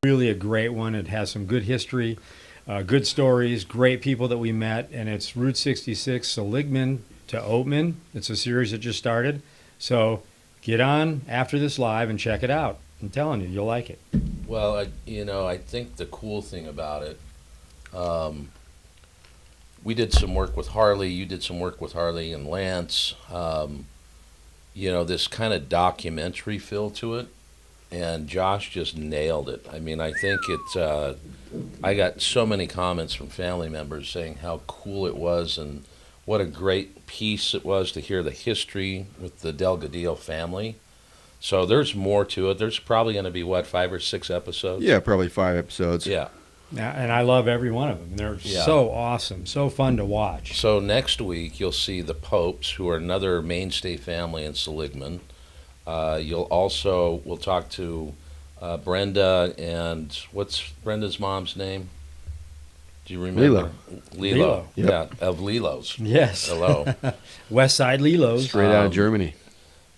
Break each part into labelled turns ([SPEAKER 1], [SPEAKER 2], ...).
[SPEAKER 1] really a great one. It has some good history, good stories, great people that we met, and it's Route 66, Seligman to Oatman. It's a series that just started. So get on after this live and check it out. I'm telling you, you'll like it.
[SPEAKER 2] Well, I think the cool thing about it, we did some work with Harley. You did some work with Harley and Lance. This kind of documentary feel to it. And Josh just nailed it. I mean, I think I got so many comments from family members saying how cool it was and what a great piece it was to hear the history with the Delgadillo family. So there's more to it. There's probably going to be, 5 or 6 episodes?
[SPEAKER 3] Yeah, probably 5 episodes.
[SPEAKER 2] Yeah.
[SPEAKER 1] And I love every one of them. They're so awesome, so fun to watch.
[SPEAKER 2] So next week you'll see the Popes, who are another mainstay family in Seligman. We'll talk to Brenda, and what's Brenda's mom's name? Do you remember? Lilo.
[SPEAKER 1] Yep.
[SPEAKER 2] Yeah, of Lilo's.
[SPEAKER 1] Yes.
[SPEAKER 2] Hello.
[SPEAKER 1] West Side Lilo's.
[SPEAKER 3] Straight out of Germany.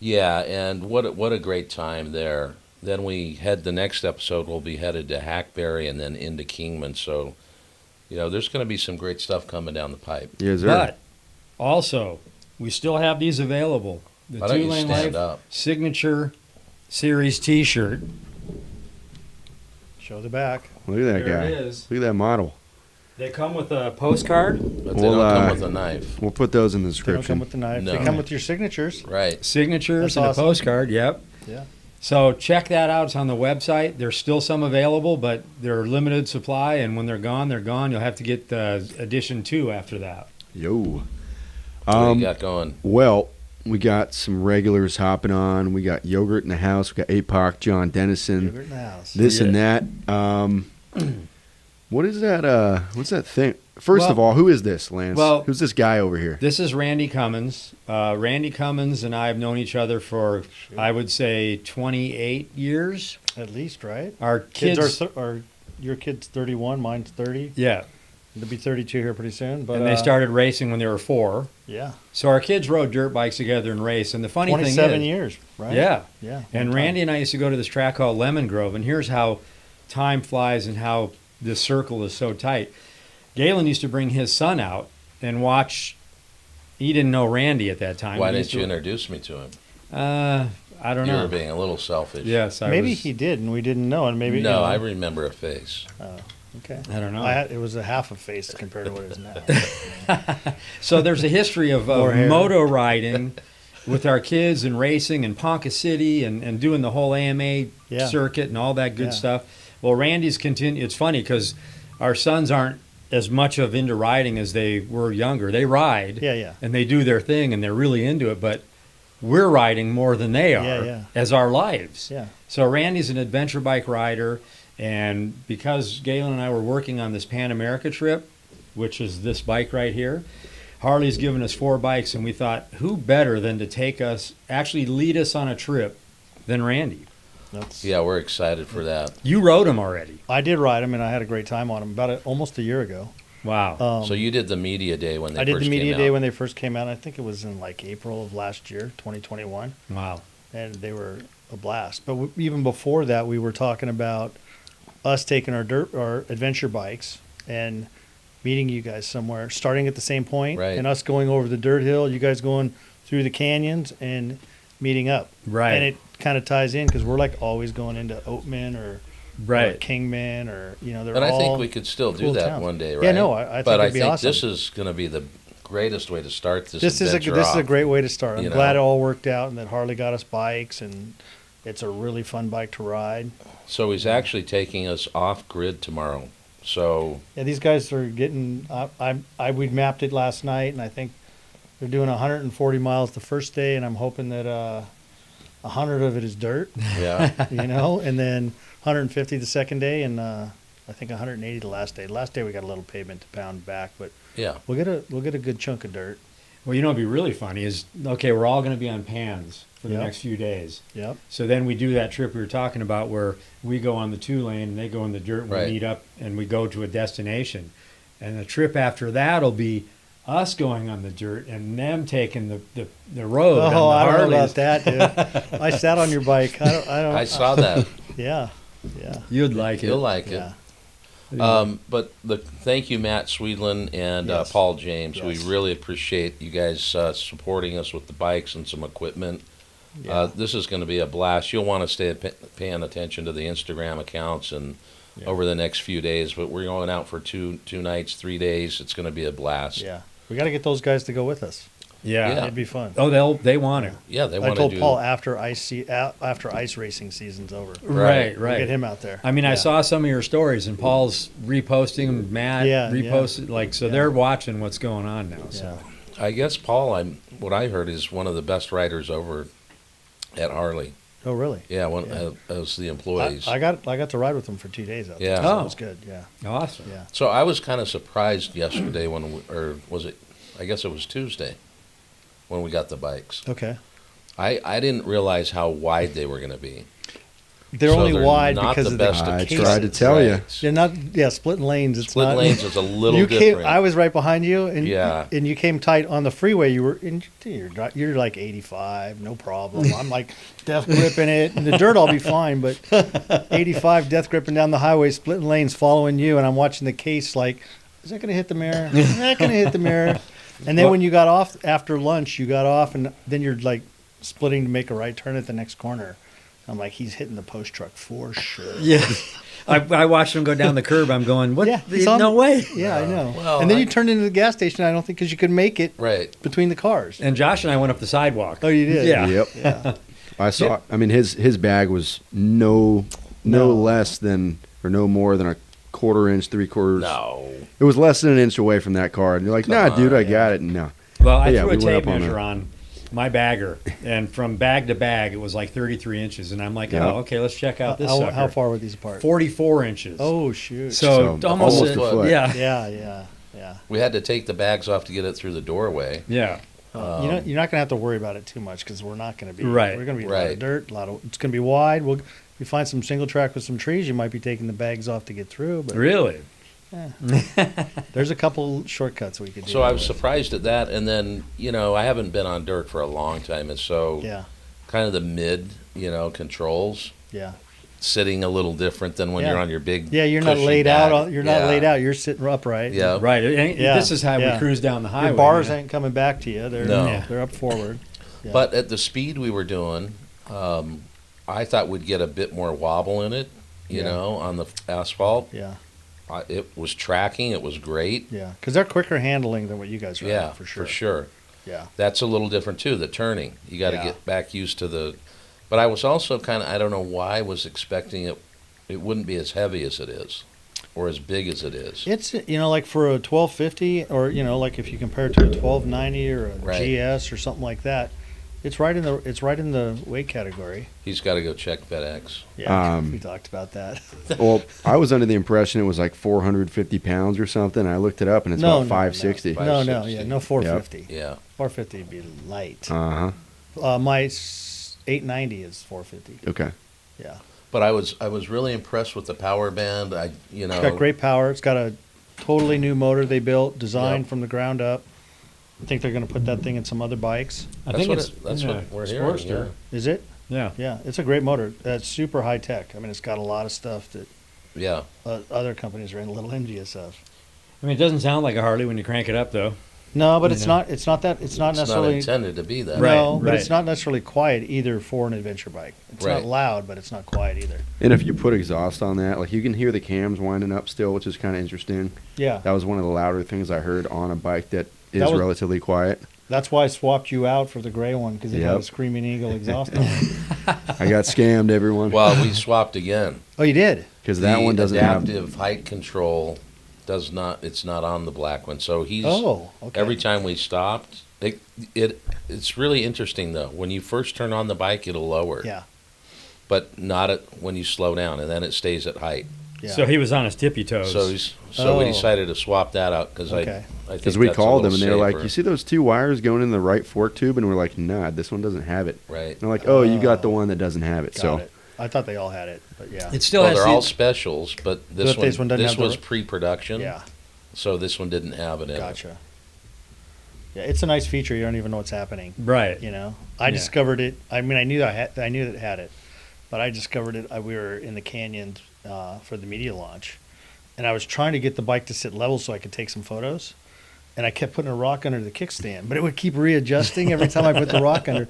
[SPEAKER 2] Yeah, and what a great time there. Then the next episode will be headed to Hackberry and then into Kingman. So, there's going to be some great stuff coming down the pipe.
[SPEAKER 3] Yes, sir.
[SPEAKER 1] But also, we still have these available. The
[SPEAKER 2] Why don't you
[SPEAKER 1] 2LaneLIVE
[SPEAKER 2] stand up?
[SPEAKER 1] Signature Series T-shirt.
[SPEAKER 4] Show the back.
[SPEAKER 3] Look at that
[SPEAKER 1] There
[SPEAKER 3] guy.
[SPEAKER 1] it is.
[SPEAKER 3] Look at that model.
[SPEAKER 1] They come with a postcard.
[SPEAKER 2] But they don't come with a knife.
[SPEAKER 3] We'll put those in the
[SPEAKER 4] They don't
[SPEAKER 3] description.
[SPEAKER 4] come with the knife.
[SPEAKER 2] No.
[SPEAKER 4] They come with your signatures.
[SPEAKER 2] Right.
[SPEAKER 1] Signatures
[SPEAKER 4] That's
[SPEAKER 1] and
[SPEAKER 4] awesome.
[SPEAKER 1] a postcard, yep.
[SPEAKER 4] Yeah.
[SPEAKER 1] So check that out. It's on the website. There's still some available, but they're limited supply, and when they're gone, they're gone. You'll have to get edition 2 after that.
[SPEAKER 3] Yo.
[SPEAKER 2] What do you got going?
[SPEAKER 3] Well, we got some regulars hopping on. We got Yogurt in the house. We got APOC, John Dennison.
[SPEAKER 4] Yogurt in the house.
[SPEAKER 3] This and that. What is that? What's that thing? First of all, who is this, Lance? Who's this guy over here?
[SPEAKER 1] This is Randy Commans. Randy Commans and I have known each other for, I would say, 28 years.
[SPEAKER 4] At least, right?
[SPEAKER 1] Our kids
[SPEAKER 4] are your kid's 31, mine's 30.
[SPEAKER 1] Yeah.
[SPEAKER 4] They'll be 32 here pretty soon. But
[SPEAKER 1] and they started racing when they were 4.
[SPEAKER 4] Yeah.
[SPEAKER 1] So our kids rode dirt bikes together and race. And the funny thing is,
[SPEAKER 4] 27 years, right?
[SPEAKER 1] Yeah.
[SPEAKER 4] Yeah.
[SPEAKER 1] And Randy and I used to go to this track called Lemon Grove. And here's how time flies and how this circle is so tight. Galen used to bring his son out and watch. He didn't know Randy at that time.
[SPEAKER 2] Why didn't you introduce me to him?
[SPEAKER 1] I don't know.
[SPEAKER 2] You were being a little selfish.
[SPEAKER 1] Yes,
[SPEAKER 4] maybe he did, and we didn't know. And maybe
[SPEAKER 2] no, I remember a face.
[SPEAKER 4] Okay.
[SPEAKER 1] I don't know.
[SPEAKER 4] It was a half a face compared to what it is now.
[SPEAKER 1] So there's a history of moto riding with our kids and racing in Ponca City and doing the whole AMA circuit and all that good stuff. Well, Randy's continued. It's funny because our sons aren't as much of into riding as they were younger. They ride, and they do their thing, and they're really into it. But we're riding more than they are as our lives.
[SPEAKER 4] Yeah.
[SPEAKER 1] So Randy's an adventure bike rider, and because Galen and I were working on this Pan America trip, which is this bike right here, Harley's given us 4 bikes, and we thought, who better than to take us, actually lead us on a trip than Randy?
[SPEAKER 2] Yeah, we're excited for that.
[SPEAKER 1] You rode them already.
[SPEAKER 4] I did ride them, and I had a great time on them almost a year ago.
[SPEAKER 1] Wow.
[SPEAKER 2] So you did the media day when they
[SPEAKER 4] I
[SPEAKER 2] first came out.
[SPEAKER 4] did the media day when they first came out. I think it was in like April of last year, 2021.
[SPEAKER 1] Wow.
[SPEAKER 4] And they were a blast. But even before that, we were talking about us taking our adventure bikes and meeting you guys somewhere, starting at the same point, and us going over the dirt hill, you guys going through the canyons and meeting up.
[SPEAKER 1] Right.
[SPEAKER 4] And it kind of ties in because we're like always going into Oatman or Kingman or, they're
[SPEAKER 2] But
[SPEAKER 4] all
[SPEAKER 2] I think we could still do that one day, right?
[SPEAKER 4] Yeah, no, I think it'd be awesome.
[SPEAKER 2] This is going to be the greatest way to start this
[SPEAKER 4] This is a great way to start. I'm glad it all worked out and that Harley got us bikes, and it's a really fun bike to ride.
[SPEAKER 2] So he's actually taking us off grid tomorrow. So
[SPEAKER 4] these guys are getting. We mapped it last night, and I think they're doing 140 miles the first day, and I'm hoping that 100 of it is dirt.
[SPEAKER 2] Yeah.
[SPEAKER 4] And then 150 the second day, and I think 180 the last day. The last day we got a little pavement to pound back, but we'll get a good chunk of dirt.
[SPEAKER 1] Well, what'd be really funny is, okay, we're all going to be on pans for the next few days.
[SPEAKER 4] Yep.
[SPEAKER 1] So then we do that trip we were talking about where we go on the 2-lane and they go in the dirt and we meet up and we go to a destination. And the trip after that will be us going on the dirt and them taking the road.
[SPEAKER 4] Oh,
[SPEAKER 1] on the
[SPEAKER 4] I don't know
[SPEAKER 1] Harleys.
[SPEAKER 4] about that, dude. I sat on your bike. I
[SPEAKER 2] saw that.
[SPEAKER 4] Yeah. Yeah.
[SPEAKER 1] You'd like it.
[SPEAKER 2] You'll like it. But thank you, Matt Swedlin and
[SPEAKER 4] Yes.
[SPEAKER 2] Paul James.
[SPEAKER 4] Yes.
[SPEAKER 2] We really appreciate you guys supporting us with the bikes and some equipment.
[SPEAKER 4] Yeah.
[SPEAKER 2] This is going to be a blast. You'll want to stay paying attention to the Instagram accounts and over the next few days. But we're going out for two nights, 3 days. It's going to be a blast.
[SPEAKER 4] Yeah. We got to get those guys to go with us.
[SPEAKER 1] Yeah.
[SPEAKER 4] It'd be fun.
[SPEAKER 1] Oh, they want to.
[SPEAKER 2] Yeah, they
[SPEAKER 4] I
[SPEAKER 2] want to
[SPEAKER 4] told
[SPEAKER 2] do.
[SPEAKER 4] Paul after ice racing season's over.
[SPEAKER 1] Right.
[SPEAKER 4] We'll get him out there.
[SPEAKER 1] I mean, I
[SPEAKER 4] Yeah.
[SPEAKER 1] saw some of your stories, and Paul's reposting, Matt reposted, they're watching what's going on now. So
[SPEAKER 2] I guess Paul, what I heard is one of the best riders over at Harley.
[SPEAKER 4] Oh, really?
[SPEAKER 2] Yeah, as the employees.
[SPEAKER 4] I got to ride with him for 2 days out there.
[SPEAKER 2] Yeah.
[SPEAKER 4] So
[SPEAKER 1] Oh.
[SPEAKER 4] it was good. Yeah.
[SPEAKER 1] awesome.
[SPEAKER 4] Yeah.
[SPEAKER 2] So I was kind of surprised yesterday or was it? I guess it was Tuesday when we got the bikes.
[SPEAKER 4] Okay.
[SPEAKER 2] I didn't realize how wide they were going to be.
[SPEAKER 4] They're
[SPEAKER 2] So
[SPEAKER 4] only
[SPEAKER 2] they're
[SPEAKER 4] wide
[SPEAKER 2] not
[SPEAKER 4] because
[SPEAKER 2] the
[SPEAKER 4] of
[SPEAKER 2] best
[SPEAKER 4] the
[SPEAKER 3] I
[SPEAKER 2] of
[SPEAKER 4] cases.
[SPEAKER 3] tried to tell you.
[SPEAKER 4] They're not. Yeah, splitting lanes. It's
[SPEAKER 2] Split
[SPEAKER 4] not.
[SPEAKER 2] lanes is a little
[SPEAKER 4] You
[SPEAKER 2] different.
[SPEAKER 4] came. I was right behind you, and
[SPEAKER 2] Yeah.
[SPEAKER 4] and you came tight on the freeway. You were in. You're like 85, no problem. I'm like death gripping it. In the dirt, I'll be fine, but 85 death gripping down the highway, splitting lanes, following you, and I'm watching the case. Like, is that going to hit the mirror? Is that going to hit the mirror? And then when you got off after lunch, you got off, and then you're like splitting to make a right turn at the next corner. I'm like, he's hitting the post truck for sure.
[SPEAKER 1] Yeah. I watched him go down the curb. I'm going, what?
[SPEAKER 4] Yeah, he's on
[SPEAKER 1] no
[SPEAKER 4] the-
[SPEAKER 1] way.
[SPEAKER 4] Yeah, I know.
[SPEAKER 2] Well,
[SPEAKER 4] and then you turned into the gas station. I don't think because you could make it
[SPEAKER 2] Right.
[SPEAKER 4] between the cars.
[SPEAKER 1] And Josh and I went up the sidewalk.
[SPEAKER 4] Oh, you did?
[SPEAKER 1] Yeah.
[SPEAKER 3] Yep.
[SPEAKER 4] Yeah.
[SPEAKER 3] I saw. I mean, his bag was no less than or no more than a quarter inch, 3/4.
[SPEAKER 2] No.
[SPEAKER 3] It was less than an inch away from that car, and you're like, nah,
[SPEAKER 2] Come
[SPEAKER 3] dude,
[SPEAKER 2] on,
[SPEAKER 3] I got it. No.
[SPEAKER 1] Well, I
[SPEAKER 3] Yeah,
[SPEAKER 1] threw
[SPEAKER 3] we
[SPEAKER 1] a
[SPEAKER 3] went
[SPEAKER 1] tape
[SPEAKER 3] up on
[SPEAKER 1] measure
[SPEAKER 3] a-
[SPEAKER 1] on my bagger, and from bag to bag, it was like 33 inches. And I'm like,
[SPEAKER 3] Yeah.
[SPEAKER 1] oh, okay, let's check out this
[SPEAKER 4] How,
[SPEAKER 1] sucker.
[SPEAKER 4] how far were these apart?
[SPEAKER 1] 44 inches.
[SPEAKER 4] Oh, shoot.
[SPEAKER 1] So
[SPEAKER 3] So
[SPEAKER 1] almost
[SPEAKER 3] almost a foot.
[SPEAKER 1] Yeah.
[SPEAKER 4] Yeah.
[SPEAKER 2] We had to take the bags off to get it through the doorway.
[SPEAKER 1] Yeah.
[SPEAKER 4] You're not going to have to worry about it too much because we're not going to be.
[SPEAKER 1] Right.
[SPEAKER 4] We're going to be a lot of
[SPEAKER 2] Right.
[SPEAKER 4] dirt. It's going to be wide. If you find some single track with some trees, you might be taking the bags off to get through. But
[SPEAKER 1] Really?
[SPEAKER 4] there's a couple shortcuts we could do.
[SPEAKER 2] So I
[SPEAKER 4] that
[SPEAKER 2] was
[SPEAKER 4] with.
[SPEAKER 2] surprised at that. And then, I haven't been on dirt for a long time. And so
[SPEAKER 4] Yeah.
[SPEAKER 2] kind of the mid, controls,
[SPEAKER 4] Yeah.
[SPEAKER 2] sitting a little different than when
[SPEAKER 4] Yeah.
[SPEAKER 2] you're on your big
[SPEAKER 4] Yeah, you're not
[SPEAKER 2] cushion
[SPEAKER 4] laid
[SPEAKER 2] bag.
[SPEAKER 4] out. You're not
[SPEAKER 2] Yeah.
[SPEAKER 4] laid out. You're sitting upright.
[SPEAKER 2] Yeah.
[SPEAKER 1] Right.
[SPEAKER 4] Yeah.
[SPEAKER 1] This is how
[SPEAKER 4] Yeah.
[SPEAKER 1] we cruise down the highway.
[SPEAKER 4] Your bars
[SPEAKER 1] man.
[SPEAKER 4] ain't coming back to you. They're
[SPEAKER 2] No.
[SPEAKER 4] they're up forward. Yeah.
[SPEAKER 2] But at the speed we were doing, I thought we'd get a bit more wobble in it, on the asphalt.
[SPEAKER 4] Yeah.
[SPEAKER 2] It was tracking. It was great.
[SPEAKER 4] Yeah. Because they're quicker handling than what you guys are.
[SPEAKER 2] Yeah,
[SPEAKER 4] For sure.
[SPEAKER 2] For sure.
[SPEAKER 4] Yeah.
[SPEAKER 2] That's a little different too. The turning, you got to
[SPEAKER 4] Yeah.
[SPEAKER 2] get back used to the. But I was also I don't know why I was expecting it wouldn't be as heavy as it is, or as big as it is.
[SPEAKER 4] It's like for a 1250 or like if you compare it to a 1290 or a
[SPEAKER 2] Right.
[SPEAKER 4] GS or something like that, it's right in the weight category.
[SPEAKER 2] He's got to go check FedEx.
[SPEAKER 4] Yeah, we talked about that.
[SPEAKER 3] Well, I was under the impression it was like 450 pounds or something. I looked it up, and it's
[SPEAKER 4] No,
[SPEAKER 3] about 560.
[SPEAKER 2] no.
[SPEAKER 4] No,
[SPEAKER 2] 560.
[SPEAKER 4] no 450.
[SPEAKER 2] Yeah.
[SPEAKER 4] 450 would be light.
[SPEAKER 3] Uh huh.
[SPEAKER 4] My 890 is 450.
[SPEAKER 3] Okay.
[SPEAKER 4] Yeah,
[SPEAKER 2] But I was really impressed with the power band.
[SPEAKER 4] it's got great power. It's got a totally new motor they built, designed
[SPEAKER 2] Yep.
[SPEAKER 4] from the ground up. I think they're going to put that thing in some other bikes.
[SPEAKER 1] I
[SPEAKER 2] That's
[SPEAKER 1] think
[SPEAKER 2] what
[SPEAKER 1] it's
[SPEAKER 2] that's what we're hearing.
[SPEAKER 1] Sportster.
[SPEAKER 4] Is it?
[SPEAKER 1] Yeah.
[SPEAKER 4] Yeah, it's a great motor. It's super high tech. I mean, it's got a lot of stuff that
[SPEAKER 2] Yeah.
[SPEAKER 4] other companies are a little envious of.
[SPEAKER 1] I mean, it doesn't sound like a Harley when you crank it up, though.
[SPEAKER 4] No, but
[SPEAKER 1] You
[SPEAKER 4] it's
[SPEAKER 1] know.
[SPEAKER 4] not. It's not that. It's not
[SPEAKER 2] It's not
[SPEAKER 4] necessarily.
[SPEAKER 2] intended to be that.
[SPEAKER 1] Right.
[SPEAKER 4] No, but it's
[SPEAKER 1] right.
[SPEAKER 4] not necessarily quiet either for an adventure bike. It's
[SPEAKER 2] Right.
[SPEAKER 4] not loud, but it's not quiet either.
[SPEAKER 3] And if you put exhaust on that, like you can hear the cams winding up still, which is kind of interesting.
[SPEAKER 4] Yeah,
[SPEAKER 3] That was one of the louder things I heard on a bike that is
[SPEAKER 4] That was-
[SPEAKER 3] relatively quiet.
[SPEAKER 4] that's why I swapped you out for the gray one because it had a
[SPEAKER 3] Yep.
[SPEAKER 4] Screaming Eagle exhaust on it.
[SPEAKER 3] I got scammed, everyone.
[SPEAKER 2] Well, we swapped again.
[SPEAKER 4] Oh, you did?
[SPEAKER 3] Because that one doesn't have.
[SPEAKER 2] adaptive height control. It's not on the black one. So he's
[SPEAKER 4] Oh, okay.
[SPEAKER 2] every time we stopped. It's really interesting though. When you first turn on the bike, it'll lower.
[SPEAKER 4] Yeah,
[SPEAKER 2] But not when you slow down, and then it stays at height.
[SPEAKER 4] yeah.
[SPEAKER 1] So he was on his tippy toes.
[SPEAKER 2] So we
[SPEAKER 4] Oh.
[SPEAKER 2] decided to swap that out because
[SPEAKER 4] Okay.
[SPEAKER 2] I think
[SPEAKER 3] Because we
[SPEAKER 2] that's a
[SPEAKER 3] called them
[SPEAKER 2] little
[SPEAKER 3] and they were like,
[SPEAKER 2] safer.
[SPEAKER 3] "You see those two wires going in the right fork tube?" And we're like, "Nah, this one doesn't have it."
[SPEAKER 2] Right.
[SPEAKER 3] And they're like, "Oh, you got the one that doesn't have it."
[SPEAKER 4] Got
[SPEAKER 3] so
[SPEAKER 4] it. I thought they all had it, but yeah.
[SPEAKER 1] it still
[SPEAKER 2] Well,
[SPEAKER 1] has
[SPEAKER 2] they're
[SPEAKER 1] the-
[SPEAKER 2] all specials, but this
[SPEAKER 4] But this one doesn't have the-
[SPEAKER 2] was pre-production.
[SPEAKER 4] Yeah,
[SPEAKER 2] So this one didn't have it in it.
[SPEAKER 4] gotcha. Yeah, it's a nice feature. You don't even know what's happening.
[SPEAKER 1] right.
[SPEAKER 4] I
[SPEAKER 1] Yeah.
[SPEAKER 4] discovered it. I mean, I knew it had it, but I discovered it. We were in the canyon for the media launch, and I was trying to get the bike to sit level so I could take some photos. And I kept putting a rock under the kickstand, but it would keep readjusting every time I put the rock under.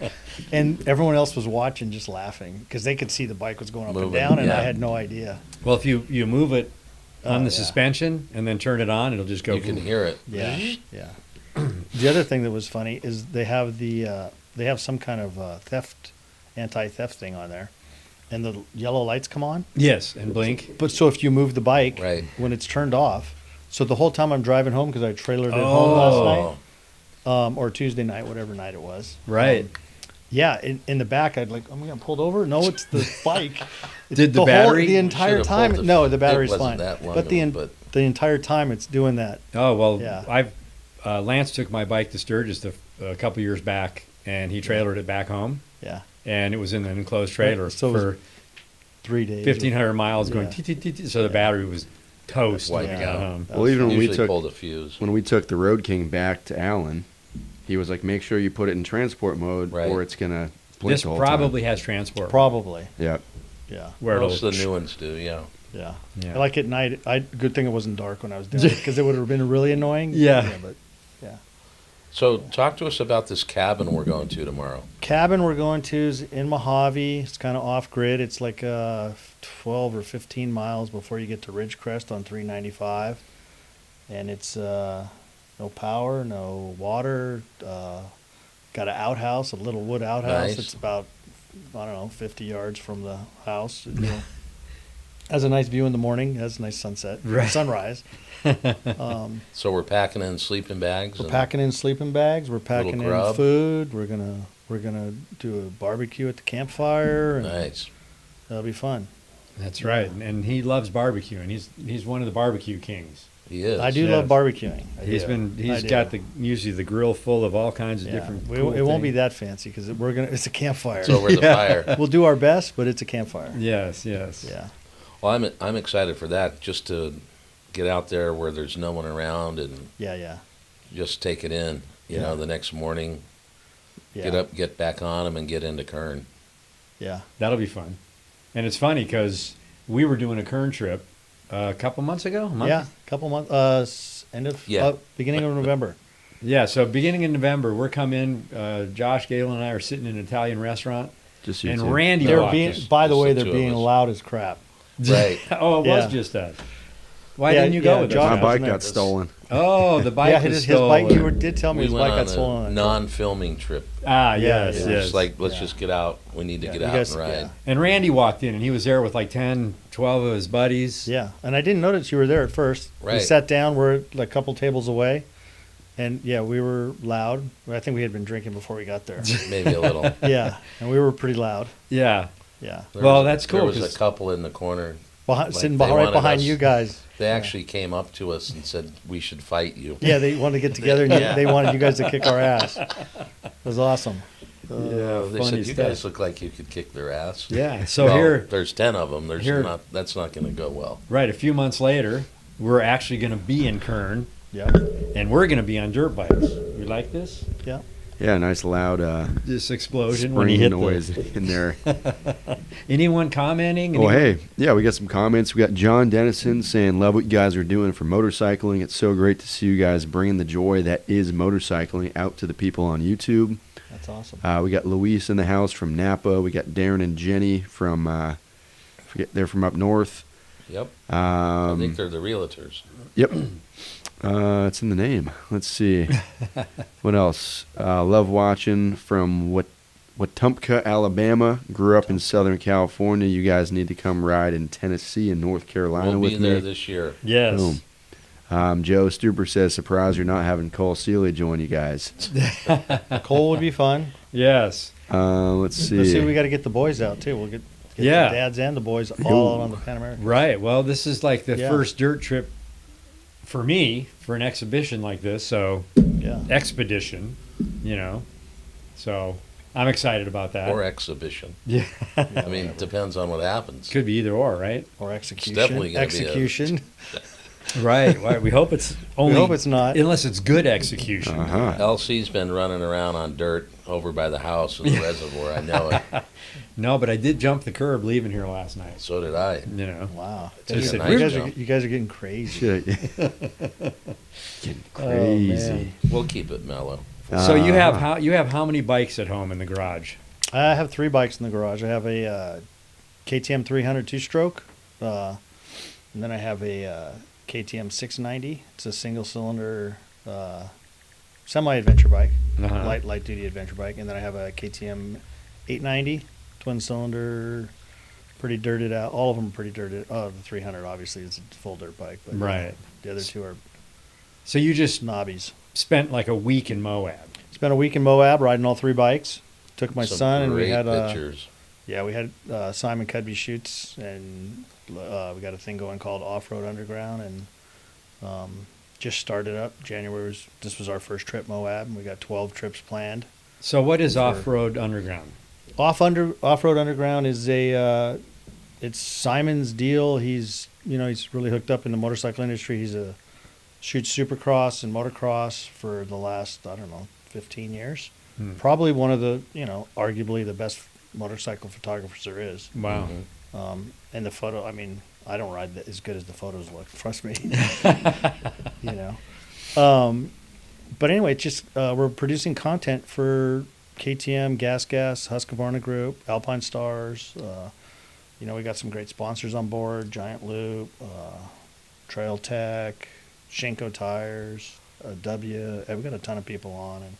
[SPEAKER 4] And everyone else was watching, just laughing, because they could see the bike was going up and down, and I had no idea.
[SPEAKER 1] Well, if you move it on the suspension and then turn it on, it'll just go.
[SPEAKER 2] You can hear it.
[SPEAKER 4] Yeah, yeah. The other thing that was funny is they have some kind of anti-theft thing on there, and the yellow lights come on.
[SPEAKER 1] Yes, and blink.
[SPEAKER 4] But so if you move the bike,
[SPEAKER 2] Right.
[SPEAKER 4] when it's turned off. So the whole time I'm driving home, because I trailered it home last night, or Tuesday night, whatever night it was.
[SPEAKER 1] Right.
[SPEAKER 4] Yeah, in the back, I'm getting pulled over. No, it's the bike.
[SPEAKER 1] Did the battery?
[SPEAKER 4] The entire time? No, the battery's
[SPEAKER 2] wasn't
[SPEAKER 4] fine.
[SPEAKER 2] that long
[SPEAKER 4] But
[SPEAKER 2] ago,
[SPEAKER 4] the entire time it's doing that.
[SPEAKER 1] Oh well,
[SPEAKER 4] Yeah.
[SPEAKER 1] Lance took my bike to Sturgis a couple years back, and he trailered it back home,
[SPEAKER 4] Yeah,
[SPEAKER 1] and it was in an enclosed trailer
[SPEAKER 4] So it was
[SPEAKER 1] for
[SPEAKER 4] 3 days.
[SPEAKER 1] 1,500 miles going.
[SPEAKER 4] Yeah.
[SPEAKER 1] So the battery was toast when we
[SPEAKER 2] Wiped
[SPEAKER 1] got
[SPEAKER 2] out.
[SPEAKER 1] home.
[SPEAKER 3] Well, even when we
[SPEAKER 2] Usually
[SPEAKER 3] took
[SPEAKER 2] pulled a fuse.
[SPEAKER 3] the Road King back to Allen, he was like, make sure you put it in transport mode,
[SPEAKER 2] Right.
[SPEAKER 3] or it's gonna blink
[SPEAKER 1] This
[SPEAKER 3] the whole
[SPEAKER 1] probably has transport.
[SPEAKER 4] Probably.
[SPEAKER 3] time.
[SPEAKER 4] Yeah,
[SPEAKER 1] where
[SPEAKER 2] Most
[SPEAKER 1] it'll
[SPEAKER 2] of the new ones do, yeah.
[SPEAKER 4] yeah.
[SPEAKER 1] Yeah.
[SPEAKER 4] Like at night, good thing it wasn't dark when I was doing it, because it would have been really annoying.
[SPEAKER 1] Yeah.
[SPEAKER 4] But yeah.
[SPEAKER 2] So talk to us about this cabin we're going to tomorrow.
[SPEAKER 4] Cabin we're going to is in Mojave. It's kind of off grid. It's like 12 or 15 miles before you get to Ridgecrest on 395, and it's no power, no water. Got an outhouse, a little wood outhouse.
[SPEAKER 2] Nice.
[SPEAKER 4] It's about 50 yards from the house. Has a nice view in the morning. Has a nice sunset,
[SPEAKER 1] Right.
[SPEAKER 4] sunrise.
[SPEAKER 2] So we're packing in sleeping bags.
[SPEAKER 4] We're
[SPEAKER 2] and
[SPEAKER 4] packing in sleeping bags. We're packing in
[SPEAKER 2] grub.
[SPEAKER 4] food. We're gonna do a barbecue at the campfire. And
[SPEAKER 2] Nice.
[SPEAKER 4] that'll be fun.
[SPEAKER 1] That's right, and he loves barbecuing. He's one of the barbecue kings.
[SPEAKER 2] He is.
[SPEAKER 4] I do
[SPEAKER 1] Yes.
[SPEAKER 4] love barbecuing. I
[SPEAKER 1] He's
[SPEAKER 4] do. I do.
[SPEAKER 1] got usually the grill full of all kinds of
[SPEAKER 4] Yeah.
[SPEAKER 1] different.
[SPEAKER 4] It
[SPEAKER 1] cool
[SPEAKER 4] won't be
[SPEAKER 1] things.
[SPEAKER 4] that fancy because it's a campfire.
[SPEAKER 2] It's over the fire.
[SPEAKER 4] We'll do our best, but it's a campfire.
[SPEAKER 1] Yes.
[SPEAKER 4] Yeah.
[SPEAKER 2] Well, I'm excited for that, just to get out there where there's no one around and
[SPEAKER 4] Yeah.
[SPEAKER 2] just take it in. You know, the next morning,
[SPEAKER 4] Yeah.
[SPEAKER 2] get up, get back on them, and get into Kern.
[SPEAKER 4] Yeah.
[SPEAKER 1] That'll be fun, and it's funny because we were doing a Kern trip a couple months ago.
[SPEAKER 4] Yeah. Couple months. Beginning of November.
[SPEAKER 1] Yeah. So beginning in November, we're coming. Josh, Galen, and I are sitting in an Italian restaurant,
[SPEAKER 3] Just you
[SPEAKER 1] and
[SPEAKER 3] two.
[SPEAKER 1] Randy
[SPEAKER 4] They're
[SPEAKER 1] walked
[SPEAKER 4] being.
[SPEAKER 1] in.
[SPEAKER 4] By the
[SPEAKER 2] just
[SPEAKER 4] way,
[SPEAKER 2] the
[SPEAKER 4] they're
[SPEAKER 2] two of
[SPEAKER 4] being
[SPEAKER 2] us.
[SPEAKER 4] loud as crap.
[SPEAKER 2] Right.
[SPEAKER 1] Oh, it was
[SPEAKER 4] Yeah.
[SPEAKER 1] just us. Why
[SPEAKER 4] Yeah,
[SPEAKER 1] didn't you go with
[SPEAKER 4] Josh
[SPEAKER 1] us?
[SPEAKER 3] My bike
[SPEAKER 4] wasn't
[SPEAKER 3] got
[SPEAKER 4] there.
[SPEAKER 3] stolen.
[SPEAKER 1] Oh, the bike
[SPEAKER 4] Yeah,
[SPEAKER 1] was
[SPEAKER 4] his bike.
[SPEAKER 1] stolen.
[SPEAKER 4] You did tell me
[SPEAKER 2] We
[SPEAKER 4] his
[SPEAKER 2] went
[SPEAKER 4] bike
[SPEAKER 2] on
[SPEAKER 4] got
[SPEAKER 2] a
[SPEAKER 4] stolen.
[SPEAKER 2] non-filming trip.
[SPEAKER 1] Ah,
[SPEAKER 4] Yeah,
[SPEAKER 1] yes,
[SPEAKER 4] yeah.
[SPEAKER 1] yes.
[SPEAKER 2] Just like, let's
[SPEAKER 4] Yeah.
[SPEAKER 2] just get out. We need to get
[SPEAKER 4] You
[SPEAKER 2] out
[SPEAKER 4] guys-
[SPEAKER 2] and ride.
[SPEAKER 4] yeah.
[SPEAKER 1] And Randy walked in, and he was there with like 10, 12 of his buddies.
[SPEAKER 4] Yeah, and I didn't notice you were there at first.
[SPEAKER 2] Right.
[SPEAKER 4] We sat down. We're like a couple tables away, and yeah, we were loud. I think we had been drinking before we got there.
[SPEAKER 2] Maybe a little.
[SPEAKER 4] Yeah, and we were pretty loud.
[SPEAKER 1] Yeah.
[SPEAKER 4] Yeah,
[SPEAKER 1] Well, that's cool,
[SPEAKER 2] There was
[SPEAKER 1] 'cause-
[SPEAKER 2] a couple in the corner.
[SPEAKER 4] sitting
[SPEAKER 2] they
[SPEAKER 4] right
[SPEAKER 2] wanted
[SPEAKER 4] behind
[SPEAKER 2] us-
[SPEAKER 4] you guys.
[SPEAKER 2] They actually came up to us and said, we should fight you.
[SPEAKER 4] Yeah, they wanted to get together, and
[SPEAKER 2] Yeah.
[SPEAKER 4] they wanted you guys to kick our ass. It was awesome.
[SPEAKER 1] Yeah,
[SPEAKER 2] They
[SPEAKER 1] funny
[SPEAKER 2] said, you
[SPEAKER 1] stuff.
[SPEAKER 2] guys look like you could kick their ass.
[SPEAKER 1] Yeah. So
[SPEAKER 2] Well,
[SPEAKER 1] here,
[SPEAKER 2] there's 10 of them. That's not going to go well.
[SPEAKER 1] right, a few months later, we're actually going to be in Kern,
[SPEAKER 4] Yeah,
[SPEAKER 1] and we're going to be on dirt bikes. You like this?
[SPEAKER 4] yeah.
[SPEAKER 3] Yeah, nice loud
[SPEAKER 1] This explosion when you
[SPEAKER 3] spring
[SPEAKER 1] hit
[SPEAKER 3] noise in there.
[SPEAKER 1] Anyone commenting?
[SPEAKER 3] Well, hey, yeah, we got some comments. We got John Dennison saying, love what you guys are doing for motorcycling. It's so great to see you guys bringing the joy that is motorcycling out to the people on YouTube.
[SPEAKER 4] That's awesome.
[SPEAKER 3] We got Luis in the house from Napa. We got Darren and Jenny from, they're from up north.
[SPEAKER 2] Yep. I think
[SPEAKER 3] Um,
[SPEAKER 2] they're the realtors.
[SPEAKER 3] yep. It's in the name. Let's see. What else? Love watching from Wetumpka, Alabama. Grew up in Southern California. You guys need to come ride in Tennessee and North Carolina
[SPEAKER 2] We'll be
[SPEAKER 3] with
[SPEAKER 2] there
[SPEAKER 3] me.
[SPEAKER 2] this year.
[SPEAKER 1] Yes.
[SPEAKER 3] Boom. Joe Stuber says, surprised you're not having Cole Seeley join you guys.
[SPEAKER 4] Cole would be fun.
[SPEAKER 1] Yes.
[SPEAKER 3] Let's see.
[SPEAKER 4] Let's see. We got to get the boys out too. We'll get
[SPEAKER 1] Yeah.
[SPEAKER 4] the dads and the boys all out on the Pan Americas.
[SPEAKER 1] Right. Well, this is like the
[SPEAKER 4] Yeah.
[SPEAKER 1] first dirt trip for me for an exhibition like this. So
[SPEAKER 4] Yeah.
[SPEAKER 1] expedition, So I'm excited about that.
[SPEAKER 2] Or exhibition.
[SPEAKER 1] Yeah.
[SPEAKER 2] I mean, it depends on what happens.
[SPEAKER 1] Could be either or, right?
[SPEAKER 4] Or execution.
[SPEAKER 2] definitely gonna be a-
[SPEAKER 4] execution.
[SPEAKER 1] Right. Right. We hope it's only.
[SPEAKER 4] We hope it's not.
[SPEAKER 1] Unless it's good execution.
[SPEAKER 3] Uh-huh.
[SPEAKER 2] LC's been running around on dirt over by the house in the reservoir. I know it.
[SPEAKER 1] No, but I did jump the curb leaving here last night.
[SPEAKER 2] So did I.
[SPEAKER 1] You know.
[SPEAKER 4] Wow.
[SPEAKER 2] It's a
[SPEAKER 4] You
[SPEAKER 2] nice
[SPEAKER 4] guys
[SPEAKER 2] jump.
[SPEAKER 4] you guys are getting crazy.
[SPEAKER 3] Shit. Getting crazy.
[SPEAKER 2] We'll keep it mellow.
[SPEAKER 1] So you have how many bikes at home in the garage?
[SPEAKER 4] I have 3 bikes in the garage. I have a KTM 300 two-stroke, and then I have a KTM 690. It's a single-cylinder semi-adventure bike,
[SPEAKER 1] Uh-huh.
[SPEAKER 4] light-duty adventure bike. And then I have a KTM 890 twin-cylinder, pretty dirted out. All of them are pretty dirted. Oh, the 300 obviously is a full dirt bike, but
[SPEAKER 1] Right.
[SPEAKER 4] the other 2 are
[SPEAKER 1] So you just
[SPEAKER 4] knobbies.
[SPEAKER 1] spent like a week in Moab.
[SPEAKER 4] Spent a week in Moab riding all 3 bikes. Took my
[SPEAKER 2] Some
[SPEAKER 4] son, and we
[SPEAKER 2] great
[SPEAKER 4] had
[SPEAKER 2] pictures.
[SPEAKER 4] we had Simon Cudby shoots, and we got a thing going called Off-Road Underground, and just started up. This was our first trip Moab, and we got 12 trips planned.
[SPEAKER 1] So what is
[SPEAKER 4] For-
[SPEAKER 1] off-road underground?
[SPEAKER 4] Off-Road Underground is it's Simon's deal. He's really hooked up in the motorcycle industry. Shoots supercross and motocross for the last 15 years. Probably one of the arguably the best motorcycle photographers there is.
[SPEAKER 1] Wow.
[SPEAKER 4] And the photo, I mean, I don't ride as good as the photos look. Trust me. But anyway, it's just we're producing content for KTM, Gas, Husqvarna Group, Alpine Stars. We got some great sponsors on board: Giant Loop, Trail Tech, Shinko Tires, W. We got a ton of people on, and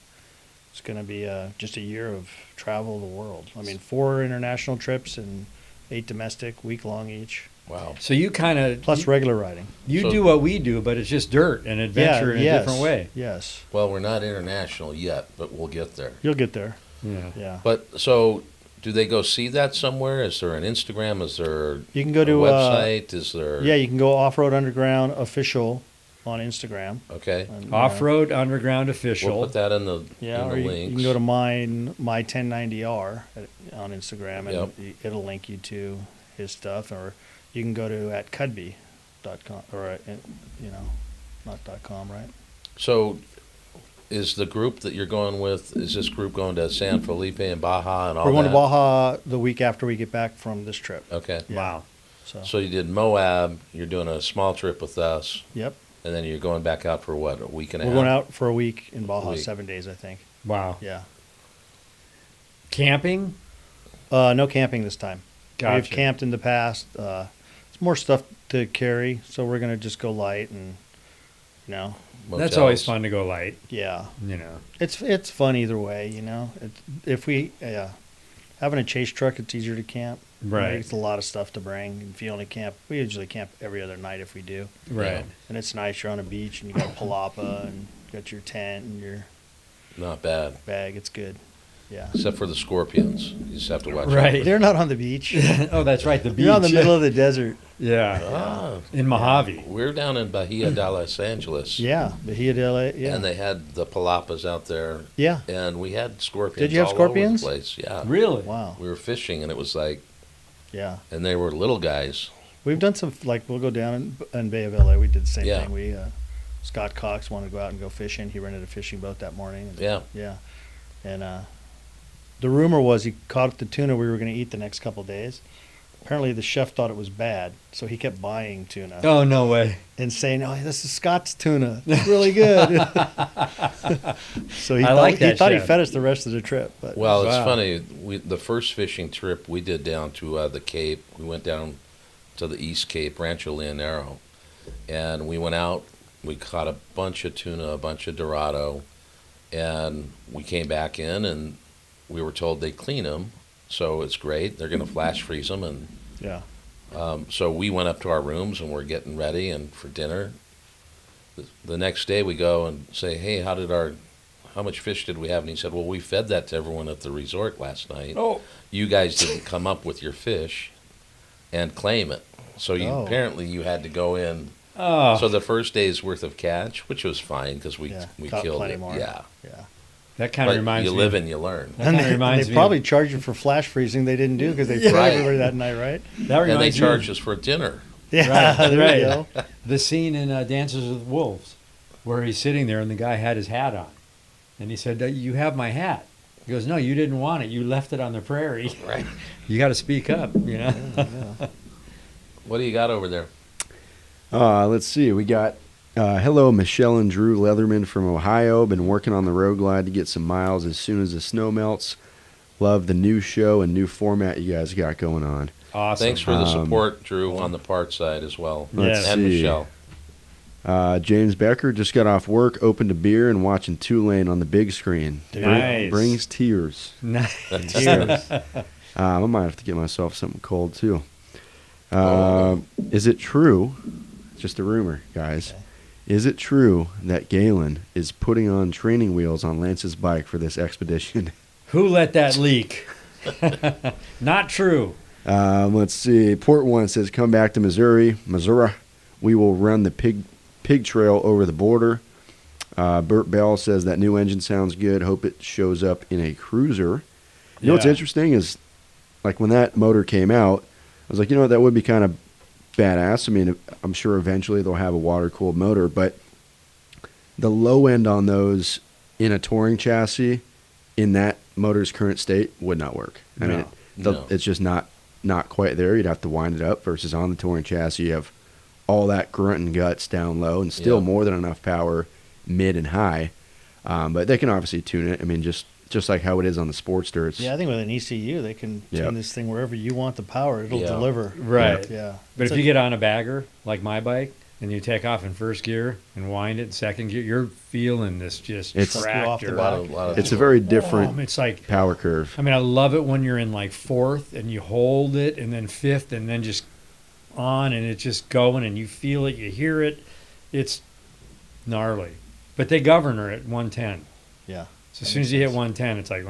[SPEAKER 4] it's going to be just a year of travel the world. I mean, 4 international trips and 8 domestic, week-long each,
[SPEAKER 2] Wow.
[SPEAKER 1] So you kind of
[SPEAKER 4] plus regular riding.
[SPEAKER 1] you
[SPEAKER 2] So-
[SPEAKER 1] do what we do, but it's just dirt and adventure in a different way.
[SPEAKER 4] Yes,
[SPEAKER 2] Well, we're not international yet, but we'll get there.
[SPEAKER 4] you'll get there.
[SPEAKER 1] Yeah.
[SPEAKER 4] Yeah.
[SPEAKER 2] But so, do they go see that somewhere? Is there an Instagram? Is there
[SPEAKER 4] You can go
[SPEAKER 2] a
[SPEAKER 4] to
[SPEAKER 2] website? Is there?
[SPEAKER 4] yeah, you can go Off-Road Underground official on Instagram.
[SPEAKER 2] Okay.
[SPEAKER 4] And,
[SPEAKER 1] Off-road underground official.
[SPEAKER 2] We'll put that in the
[SPEAKER 4] Yeah,
[SPEAKER 2] in
[SPEAKER 4] or
[SPEAKER 2] the
[SPEAKER 4] you
[SPEAKER 2] links.
[SPEAKER 4] can go to my 1090R on Instagram, and
[SPEAKER 2] Yep.
[SPEAKER 4] it'll link you to his stuff, or you can go to @cudby.com, or not .com, right?
[SPEAKER 2] So, is the group that you're going with? Is this group going to San Felipe and Baja and all
[SPEAKER 4] We're going
[SPEAKER 2] that?
[SPEAKER 4] to Baja the week after we get back from this trip.
[SPEAKER 2] Okay.
[SPEAKER 4] Yeah.
[SPEAKER 1] Wow.
[SPEAKER 2] So you did Moab. You're doing a small trip with us,
[SPEAKER 4] Yep.
[SPEAKER 2] and then you're going back out for what, a week and a
[SPEAKER 4] We're
[SPEAKER 2] half?
[SPEAKER 4] going out for a week in Baja,
[SPEAKER 2] Week.
[SPEAKER 4] 7 days, I think.
[SPEAKER 1] Wow.
[SPEAKER 4] Yeah.
[SPEAKER 1] Camping?
[SPEAKER 4] No camping this time.
[SPEAKER 1] Gotcha.
[SPEAKER 4] We've camped in the past. It's more stuff to carry, so we're going to just go light and,
[SPEAKER 1] That's
[SPEAKER 2] Motels.
[SPEAKER 1] always fun to go light,
[SPEAKER 4] yeah. It's fun either way, If we having a chase truck, it's easier to camp.
[SPEAKER 1] Right.
[SPEAKER 4] It's a lot of stuff to bring. If you only camp, we usually camp every other night if we do.
[SPEAKER 1] Right.
[SPEAKER 4] And it's nice. You're on a beach and you got palapa and you got your tent and your
[SPEAKER 2] Not bad,
[SPEAKER 4] bag. It's good. Yeah.
[SPEAKER 2] except for the scorpions. You just have to watch out.
[SPEAKER 1] Right.
[SPEAKER 2] for-
[SPEAKER 4] They're not on the beach.
[SPEAKER 1] Oh, that's right. The beach.
[SPEAKER 4] You're on the middle of the desert.
[SPEAKER 1] Yeah.
[SPEAKER 2] Ah,
[SPEAKER 1] In Mojave.
[SPEAKER 2] we're down in Bahia de Los Angeles.
[SPEAKER 4] Yeah. Bahia de La. Yeah.
[SPEAKER 2] And they had the palapas out there,
[SPEAKER 4] Yeah.
[SPEAKER 2] and we had scorpions.
[SPEAKER 4] Did you have
[SPEAKER 2] all
[SPEAKER 4] scorpions?
[SPEAKER 2] Over the place. Yeah.
[SPEAKER 1] Really?
[SPEAKER 4] Wow.
[SPEAKER 2] We were fishing, and it was like,
[SPEAKER 4] Yeah.
[SPEAKER 2] and they were little guys.
[SPEAKER 4] We've done some, we'll go down in Bay of LA. We did the same
[SPEAKER 2] Yeah.
[SPEAKER 4] thing. We, Scott Cox wanted to go out and go fishing. He rented a fishing boat that morning. And,
[SPEAKER 2] Yeah.
[SPEAKER 4] Yeah. And the rumor was he caught the tuna we were going to eat the next couple of days. Apparently the chef thought it was bad, so he kept buying tuna
[SPEAKER 1] Oh, no way.
[SPEAKER 4] and saying, "Oh, this is Scott's tuna. It's really good." So he
[SPEAKER 1] I
[SPEAKER 4] thought,
[SPEAKER 1] like
[SPEAKER 4] he
[SPEAKER 1] that
[SPEAKER 4] thought he
[SPEAKER 1] chef.
[SPEAKER 4] fed us the rest of the trip. But
[SPEAKER 2] Well, it's
[SPEAKER 1] Wow.
[SPEAKER 2] funny. The first fishing trip we did down to the Cape, we went down to the East Cape, Rancho Leonero, and we went out. We caught a bunch of tuna, a bunch of dorado, and we came back in, and we were told they clean them, so it's great. They're going to flash freeze them, and
[SPEAKER 4] yeah,
[SPEAKER 2] so we went up to our rooms and we're getting ready and for dinner. The next day we go and say, "Hey, how much fish did we have?" And he said, "Well, we fed that to everyone at the resort last night.
[SPEAKER 1] Oh.
[SPEAKER 2] You guys didn't come up with your fish and claim it. So apparently you had to go in."
[SPEAKER 1] Oh.
[SPEAKER 2] So the first day's worth of catch, which was fine because we
[SPEAKER 4] caught
[SPEAKER 2] killed
[SPEAKER 4] plenty
[SPEAKER 2] it.
[SPEAKER 4] more.
[SPEAKER 2] Yeah.
[SPEAKER 4] Yeah.
[SPEAKER 1] That kind of
[SPEAKER 2] But
[SPEAKER 1] reminds
[SPEAKER 2] you
[SPEAKER 1] me.
[SPEAKER 2] live and you learn.
[SPEAKER 1] That kind of reminds
[SPEAKER 4] they
[SPEAKER 1] me.
[SPEAKER 4] probably charged you for flash freezing. They didn't do because they fed
[SPEAKER 2] Right.
[SPEAKER 4] everybody that night, right?
[SPEAKER 1] That
[SPEAKER 2] And they
[SPEAKER 1] reminds me
[SPEAKER 2] charged
[SPEAKER 1] of
[SPEAKER 2] us for dinner.
[SPEAKER 4] Yeah,
[SPEAKER 1] Right,
[SPEAKER 4] there
[SPEAKER 1] right.
[SPEAKER 4] you go.
[SPEAKER 1] the scene in Dances with Wolves, where he's sitting there and the guy had his hat on, and he said, "You have my hat." He goes, no, you didn't want it. You left it on the prairie.
[SPEAKER 2] Right.
[SPEAKER 1] You got to speak up, you know.
[SPEAKER 2] What do you got over there?
[SPEAKER 3] Let's see. We got hello, Michelle and Drew Leatherman from Ohio. Been working on the Road Glide to get some miles as soon as the snow melts. Love the new show and new format you guys got going on.
[SPEAKER 1] Awesome.
[SPEAKER 2] Thanks for the support, Drew, on the part side as well.
[SPEAKER 1] Yes.
[SPEAKER 2] And Michelle.
[SPEAKER 3] James Becker just got off work, opened a beer, and watching 2Lane on the big screen.
[SPEAKER 1] Nice.
[SPEAKER 3] Brings tears.
[SPEAKER 1] Nice.
[SPEAKER 3] Cheers. I might have to get myself something cold, too. Is it true, just a rumor, guys, is it true that Galen is putting on training wheels on Lance's bike for this expedition?
[SPEAKER 1] Who let that leak? Not true.
[SPEAKER 3] Let's see. Port One says, come back to Missouri. We will run the pig trail over the border. Burt Bell says that new engine sounds good. Hope it shows up in a cruiser. You know what's interesting is, like, when that motor came out, I was like, you know what, that would be kind of badass. I mean, I'm sure eventually they'll have a water-cooled motor, but the low end on those in a touring chassis in that motor's current state would not work. I mean, it's just not quite there. You'd have to wind it up versus on the touring chassis, you have all that grunt and guts down low and still more than enough power mid and high. But they can obviously tune it. I mean, just like how it is on the Sportster.
[SPEAKER 4] I think with an ECU, they can tune this thing wherever you want the power. It'll deliver.
[SPEAKER 1] Right.
[SPEAKER 4] Yeah.
[SPEAKER 1] But if you get on a bagger, like my bike, and you take off in first gear and wind it in second gear, you're feeling this tractor.
[SPEAKER 3] It's a very different
[SPEAKER 1] it's like
[SPEAKER 3] power curve.
[SPEAKER 1] I mean, I love it when you're in like fourth and you hold it and then fifth and then just on and it's just going and you feel it, you hear it. It's gnarly. But they govern her at 110.
[SPEAKER 4] Yeah.
[SPEAKER 1] So as soon as you hit 110, it's like,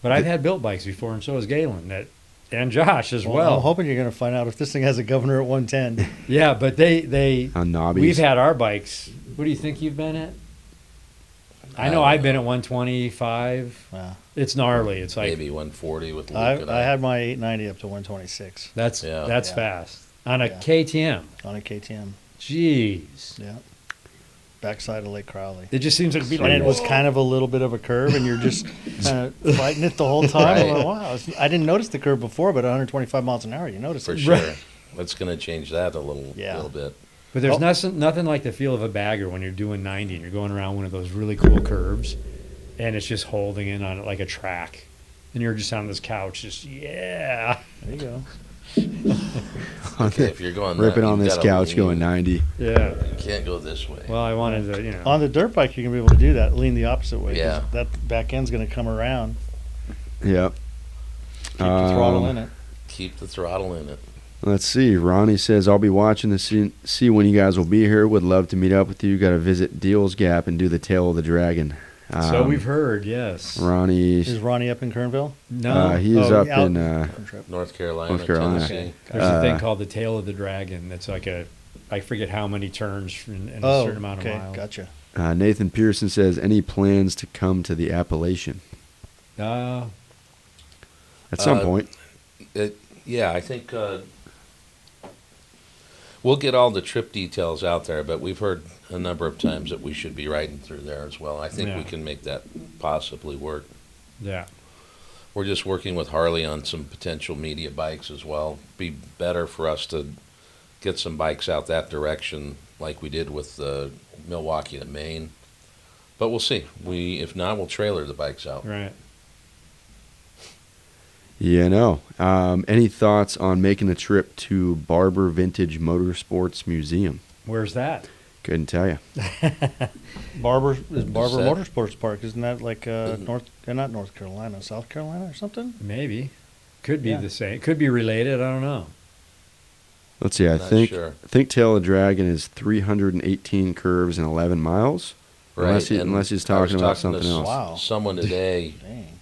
[SPEAKER 1] but I've had built bikes before, and so has Galen, and Josh as well.
[SPEAKER 4] I'm hoping you're going to find out if this thing has a governor at 110.
[SPEAKER 1] Yeah, but they
[SPEAKER 3] on knobbies.
[SPEAKER 1] We've had our bikes. What do you think you've been at? I know I've been at 125.
[SPEAKER 4] Wow.
[SPEAKER 1] It's gnarly. It's like
[SPEAKER 2] maybe 140 with Luke
[SPEAKER 4] I had my 890 up to 126.
[SPEAKER 1] That's fast on a KTM.
[SPEAKER 4] On a KTM.
[SPEAKER 1] Jeez.
[SPEAKER 4] Yeah. Backside of Lake Crowley.
[SPEAKER 1] It just seems like
[SPEAKER 4] and it was kind of a little bit of a curve, and you're just kind of fighting it the whole time.
[SPEAKER 2] Right.
[SPEAKER 4] I'm like, wow, I didn't notice the curve before, but 125 miles an hour, you notice
[SPEAKER 2] For
[SPEAKER 4] it.
[SPEAKER 2] sure. That's going to change that a little bit.
[SPEAKER 1] But there's nothing like the feel of a bagger when you're doing 90 and you're going around one of those really cool curves, and it's just holding in on it like a track, and you're just on this couch, just
[SPEAKER 4] There you go.
[SPEAKER 2] Okay, if you're going
[SPEAKER 3] ripping on this couch going 90.
[SPEAKER 1] Yeah.
[SPEAKER 2] You can't go this way.
[SPEAKER 1] Well, I wanted to,
[SPEAKER 4] On the dirt bike, you can be able to do that, lean the opposite way.
[SPEAKER 2] Yeah.
[SPEAKER 4] That back end's going to come around.
[SPEAKER 3] Yep.
[SPEAKER 4] Keep the throttle in it.
[SPEAKER 2] Keep the throttle in it.
[SPEAKER 3] Let's see. Ronnie says, I'll be watching to see when you guys will be here. Would love to meet up with you. Got to visit Deals Gap and do the Tail of the Dragon.
[SPEAKER 1] So we've heard, yes.
[SPEAKER 3] Is
[SPEAKER 4] Ronnie up in Kernville?
[SPEAKER 1] No.
[SPEAKER 3] He's up in
[SPEAKER 2] North Carolina.
[SPEAKER 3] Tennessee.
[SPEAKER 1] There's a thing called the Tail of the Dragon. That's like I forget how many turns in a certain amount of miles.
[SPEAKER 4] Gotcha.
[SPEAKER 3] Nathan Pearson says, any plans to come to the Appalachian?
[SPEAKER 1] At
[SPEAKER 3] some point.
[SPEAKER 2] I think we'll get all the trip details out there, but we've heard a number of times that we should be riding through there as well. I think we can make that possibly work.
[SPEAKER 1] Yeah.
[SPEAKER 2] We're just working with Harley on some potential media bikes as well. Be better for us to get some bikes out that direction like we did with Milwaukee to Maine. But we'll see. If not, we'll trailer the bikes out.
[SPEAKER 1] Right.
[SPEAKER 3] Yeah, no. Any thoughts on making a trip to Barber Vintage Motorsports Museum?
[SPEAKER 1] Where's that?
[SPEAKER 3] Couldn't tell you.
[SPEAKER 4] Barber Motorsports Park, isn't that like not North Carolina, South Carolina or something?
[SPEAKER 1] Maybe. Could be the same. Could be related. I don't know.
[SPEAKER 3] Let's see. I think Tail of the Dragon is 318 curves and 11 miles.
[SPEAKER 2] Right.
[SPEAKER 3] Unless he's talking about something else.
[SPEAKER 4] Wow.
[SPEAKER 2] Someone today,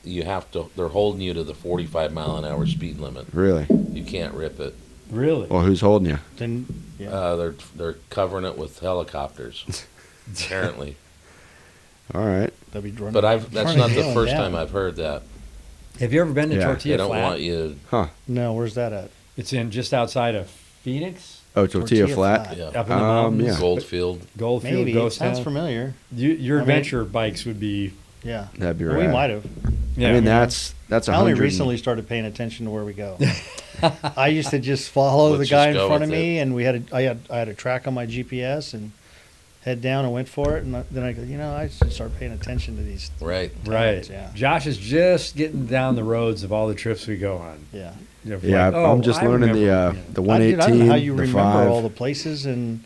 [SPEAKER 2] they're holding you to the 45 mile an hour speed limit.
[SPEAKER 3] Really?
[SPEAKER 2] You can't rip it.
[SPEAKER 1] Really?
[SPEAKER 3] Well, who's holding you?
[SPEAKER 4] Then
[SPEAKER 2] they're covering it with helicopters, apparently.
[SPEAKER 3] All right.
[SPEAKER 2] But that's not the first time I've heard that.
[SPEAKER 1] Have you ever been to Tortilla
[SPEAKER 2] They don't
[SPEAKER 1] Flat?
[SPEAKER 2] want you.
[SPEAKER 4] No, where's that at?
[SPEAKER 1] It's in just outside of Phoenix.
[SPEAKER 3] Oh, Tortilla Flat?
[SPEAKER 2] Yeah.
[SPEAKER 1] Up in the mountains.
[SPEAKER 3] Yeah.
[SPEAKER 2] Goldfield.
[SPEAKER 1] Goldfield,
[SPEAKER 4] Maybe.
[SPEAKER 1] Ghost
[SPEAKER 4] Sounds
[SPEAKER 1] Town.
[SPEAKER 4] familiar.
[SPEAKER 1] Your adventure bikes would be
[SPEAKER 4] Yeah.
[SPEAKER 3] That'd be
[SPEAKER 4] Well,
[SPEAKER 3] rad.
[SPEAKER 4] we might have.
[SPEAKER 1] Yeah,
[SPEAKER 3] I mean,
[SPEAKER 1] you know.
[SPEAKER 3] that's
[SPEAKER 4] I only
[SPEAKER 3] 100.
[SPEAKER 4] recently started paying attention to where we go. I used to just follow
[SPEAKER 2] Let's
[SPEAKER 4] the guy
[SPEAKER 2] just
[SPEAKER 4] in
[SPEAKER 2] go
[SPEAKER 4] front of
[SPEAKER 2] with
[SPEAKER 4] me, and I had a track on my GPS and head down and went for it. And then I go, I should start paying attention to these.
[SPEAKER 2] Right.
[SPEAKER 1] Right.
[SPEAKER 4] Yeah.
[SPEAKER 1] Josh is just getting down the roads of all the trips we go on.
[SPEAKER 4] Yeah.
[SPEAKER 1] You know,
[SPEAKER 3] Yeah,
[SPEAKER 1] like, oh,
[SPEAKER 3] I'm just
[SPEAKER 1] I
[SPEAKER 3] learning
[SPEAKER 1] remember,
[SPEAKER 3] the
[SPEAKER 4] I
[SPEAKER 3] 118,
[SPEAKER 4] don't know how you
[SPEAKER 3] the
[SPEAKER 4] remember
[SPEAKER 3] 5.
[SPEAKER 4] all the places and,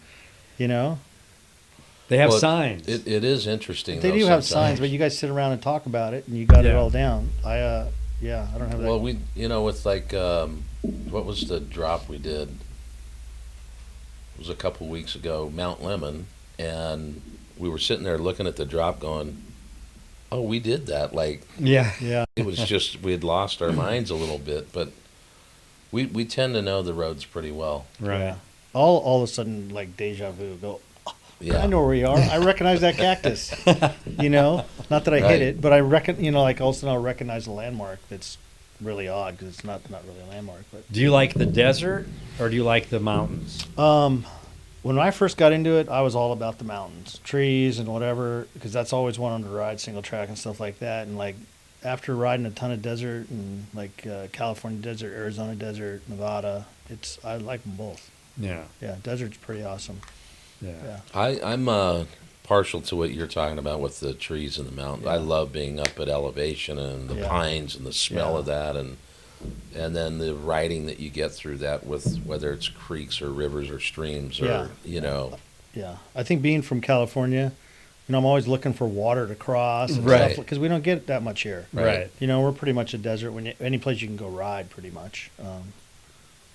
[SPEAKER 1] They have
[SPEAKER 2] Well,
[SPEAKER 1] signs.
[SPEAKER 2] It is interesting.
[SPEAKER 4] They
[SPEAKER 2] though,
[SPEAKER 4] do have signs,
[SPEAKER 2] sometimes.
[SPEAKER 4] but you guys sit around and talk about it, and you got it
[SPEAKER 1] Yeah.
[SPEAKER 4] all down. I don't have that.
[SPEAKER 2] Well, with like, what was the drop we did? It was a couple weeks ago, Mount Lemon, and we were sitting there looking at the drop going, oh, we did that. Like,
[SPEAKER 1] yeah.
[SPEAKER 4] Yeah.
[SPEAKER 2] it was just, we had lost our minds a little bit, but we tend to know the roads pretty well.
[SPEAKER 1] Right.
[SPEAKER 4] Yeah. All of a sudden, like deja vu. Go.
[SPEAKER 2] Yeah.
[SPEAKER 4] I know where we are. I recognize that cactus. Not that I
[SPEAKER 2] Right.
[SPEAKER 4] hit it, but I reckon. Like all of a sudden I'll recognize a landmark that's really odd because it's not really a landmark. But
[SPEAKER 1] Do you like the desert or do you like the mountains?
[SPEAKER 4] when I first got into it, I was all about the mountains, trees, and whatever, because that's always wanted to ride single track and stuff like that. And like after riding a ton of desert and like California desert, Arizona desert, Nevada, I like them both.
[SPEAKER 1] Yeah.
[SPEAKER 4] Yeah, desert's pretty awesome.
[SPEAKER 1] Yeah.
[SPEAKER 4] Yeah.
[SPEAKER 2] I'm partial to what you're talking about with the trees and the mountains. I
[SPEAKER 4] Yeah.
[SPEAKER 2] love being up at elevation and the
[SPEAKER 4] Yeah.
[SPEAKER 2] pines and the smell
[SPEAKER 4] Yeah.
[SPEAKER 2] of that, and then the riding that you get through that with whether it's creeks or rivers or streams or
[SPEAKER 4] Yeah. Yeah, I think being from California, I'm always looking for water to cross and
[SPEAKER 2] Right.
[SPEAKER 4] stuff because we don't get that much here.
[SPEAKER 1] Right.
[SPEAKER 4] We're pretty much a desert. Any place you can go ride, pretty much.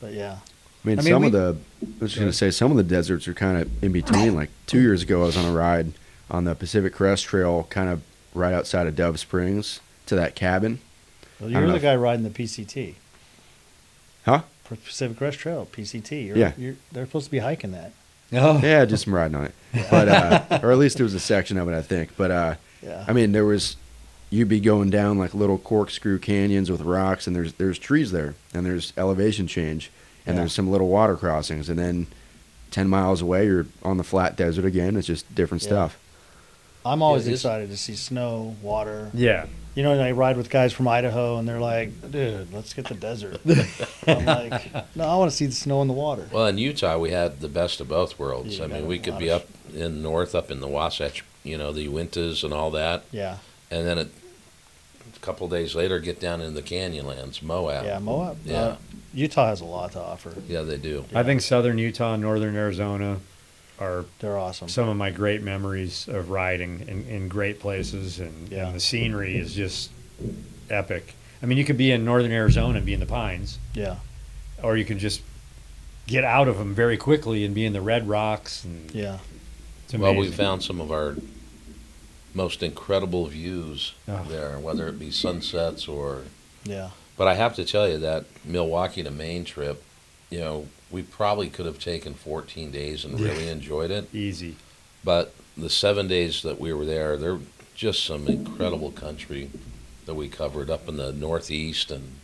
[SPEAKER 4] But yeah,
[SPEAKER 3] I mean,
[SPEAKER 1] I mean,
[SPEAKER 3] some
[SPEAKER 1] we-
[SPEAKER 3] of the, I was just going to say, some of the deserts are kind of in between. Like 2 years ago, I was on a ride on the Pacific Crest Trail, kind of right outside of Dove Springs to that cabin.
[SPEAKER 4] well,
[SPEAKER 3] I don't
[SPEAKER 4] you're
[SPEAKER 3] know
[SPEAKER 4] the
[SPEAKER 3] if-
[SPEAKER 4] guy riding the PCT,
[SPEAKER 3] Huh?
[SPEAKER 4] Pacific Crest Trail, PCT.
[SPEAKER 3] Yeah.
[SPEAKER 4] They're supposed to be hiking that.
[SPEAKER 1] Oh.
[SPEAKER 3] Yeah, just some riding on it. But, or at least there was a section of it, I think. But,
[SPEAKER 4] Yeah.
[SPEAKER 3] I mean, you'd be going down like little corkscrew canyons with rocks, and there's trees there, and there's elevation change, and
[SPEAKER 4] Yeah.
[SPEAKER 3] there's some little water crossings, and then 10 miles away, you're on the flat desert again. It's just different
[SPEAKER 4] Yeah.
[SPEAKER 3] stuff.
[SPEAKER 4] I'm always
[SPEAKER 2] it is-
[SPEAKER 4] excited to see snow, water.
[SPEAKER 1] Yeah.
[SPEAKER 4] And I ride with guys from Idaho, and they're like, "Dude, let's get the desert." I'm like, "No, I want to see the snow and the water."
[SPEAKER 2] Well, in Utah, we had the best of both worlds.
[SPEAKER 4] You
[SPEAKER 2] I mean,
[SPEAKER 4] got
[SPEAKER 2] we
[SPEAKER 4] a
[SPEAKER 2] could
[SPEAKER 4] lot
[SPEAKER 2] be
[SPEAKER 4] of-
[SPEAKER 2] up in north, up in the Wasatch, the Uintas and all that,
[SPEAKER 4] Yeah.
[SPEAKER 2] and then a couple days later, get down in the Canyonlands, Moab.
[SPEAKER 4] Yeah, Moab.
[SPEAKER 2] Yeah.
[SPEAKER 4] Utah has a lot to offer.
[SPEAKER 2] Yeah, they do.
[SPEAKER 1] I think southern Utah and northern Arizona are
[SPEAKER 4] They're awesome.
[SPEAKER 1] some of my great memories of riding in great places,
[SPEAKER 4] Yeah.
[SPEAKER 1] and the scenery is just epic. I mean, you could be in northern Arizona and be in the pines,
[SPEAKER 4] Yeah.
[SPEAKER 1] or you can just get out of them very quickly and be in the red rocks. And
[SPEAKER 4] Yeah.
[SPEAKER 1] it's
[SPEAKER 2] Well, we
[SPEAKER 1] amazing.
[SPEAKER 2] found some of our most incredible views
[SPEAKER 1] Oh.
[SPEAKER 2] there, whether it be sunsets or.
[SPEAKER 4] Yeah.
[SPEAKER 2] But I have to tell you that Milwaukee to Maine trip, we probably could have taken 14 days and really enjoyed it.
[SPEAKER 1] Easy.
[SPEAKER 2] But the 7 days that we were there, there just some incredible country that we covered up in the Northeast and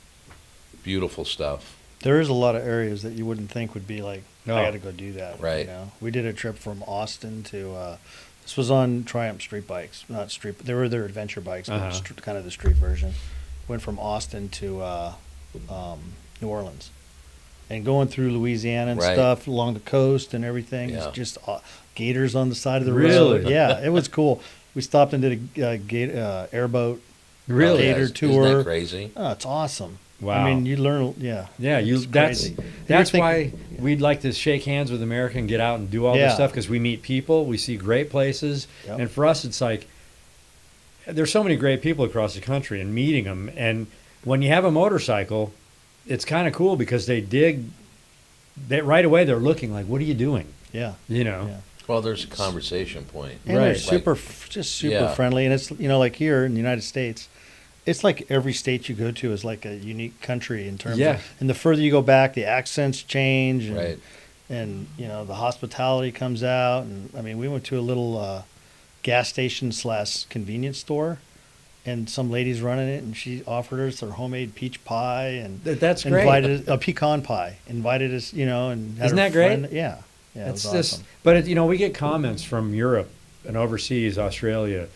[SPEAKER 2] beautiful stuff.
[SPEAKER 4] There is a lot of areas that you wouldn't think would be like, I
[SPEAKER 1] Oh.
[SPEAKER 4] got to go do that.
[SPEAKER 2] Right.
[SPEAKER 4] We did a trip from Austin to, this was on Triumph street bikes, not street, they were their adventure bikes, but
[SPEAKER 1] Uh-huh.
[SPEAKER 4] kind of the street version. Went from Austin to New Orleans. And going through Louisiana and
[SPEAKER 2] Right.
[SPEAKER 4] stuff along the coast and everything,
[SPEAKER 2] Yeah.
[SPEAKER 4] it's just gators on the side of the
[SPEAKER 1] Really?
[SPEAKER 4] road. Yeah, it was cool. We stopped and did a airboat.
[SPEAKER 1] Really?
[SPEAKER 4] Gator
[SPEAKER 2] Isn't
[SPEAKER 4] tour.
[SPEAKER 2] that crazy?
[SPEAKER 4] Oh, it's awesome.
[SPEAKER 1] Wow.
[SPEAKER 4] I mean, you learn, yeah.
[SPEAKER 1] Yeah,
[SPEAKER 4] It's
[SPEAKER 1] that's
[SPEAKER 4] crazy.
[SPEAKER 1] that's
[SPEAKER 4] You ever
[SPEAKER 1] why we'd like to shake hands with America and get out and do all
[SPEAKER 4] Yeah.
[SPEAKER 1] this stuff, because we meet people, we see great places,
[SPEAKER 4] Yep.
[SPEAKER 1] and for us, it's like there's so many great people across the country, and meeting them. And when you have a motorcycle, it's kind of cool because they right away they're looking like, what are you doing?
[SPEAKER 4] Yeah.
[SPEAKER 1] Yeah.
[SPEAKER 2] Well, there's a conversation point.
[SPEAKER 4] And they're
[SPEAKER 1] Right.
[SPEAKER 4] super, just super
[SPEAKER 2] Yeah.
[SPEAKER 4] friendly. And it's, like here in the United States, it's like every state you go to is like a unique country in terms
[SPEAKER 1] Yeah.
[SPEAKER 4] of, and the further you go back, the accents change. And,
[SPEAKER 2] Right.
[SPEAKER 4] And, the hospitality comes out. And I mean, we went to a little gas station / convenience store, and some lady's running it, and she offered us her homemade peach pie and
[SPEAKER 1] That's great.
[SPEAKER 4] invited a pecan pie, invited us, and had
[SPEAKER 1] Isn't
[SPEAKER 4] her
[SPEAKER 1] that great?
[SPEAKER 4] friend- Yeah. Yeah. It
[SPEAKER 1] It's
[SPEAKER 4] was
[SPEAKER 1] just,
[SPEAKER 4] awesome.
[SPEAKER 1] but we get comments from Europe and overseas, Australia,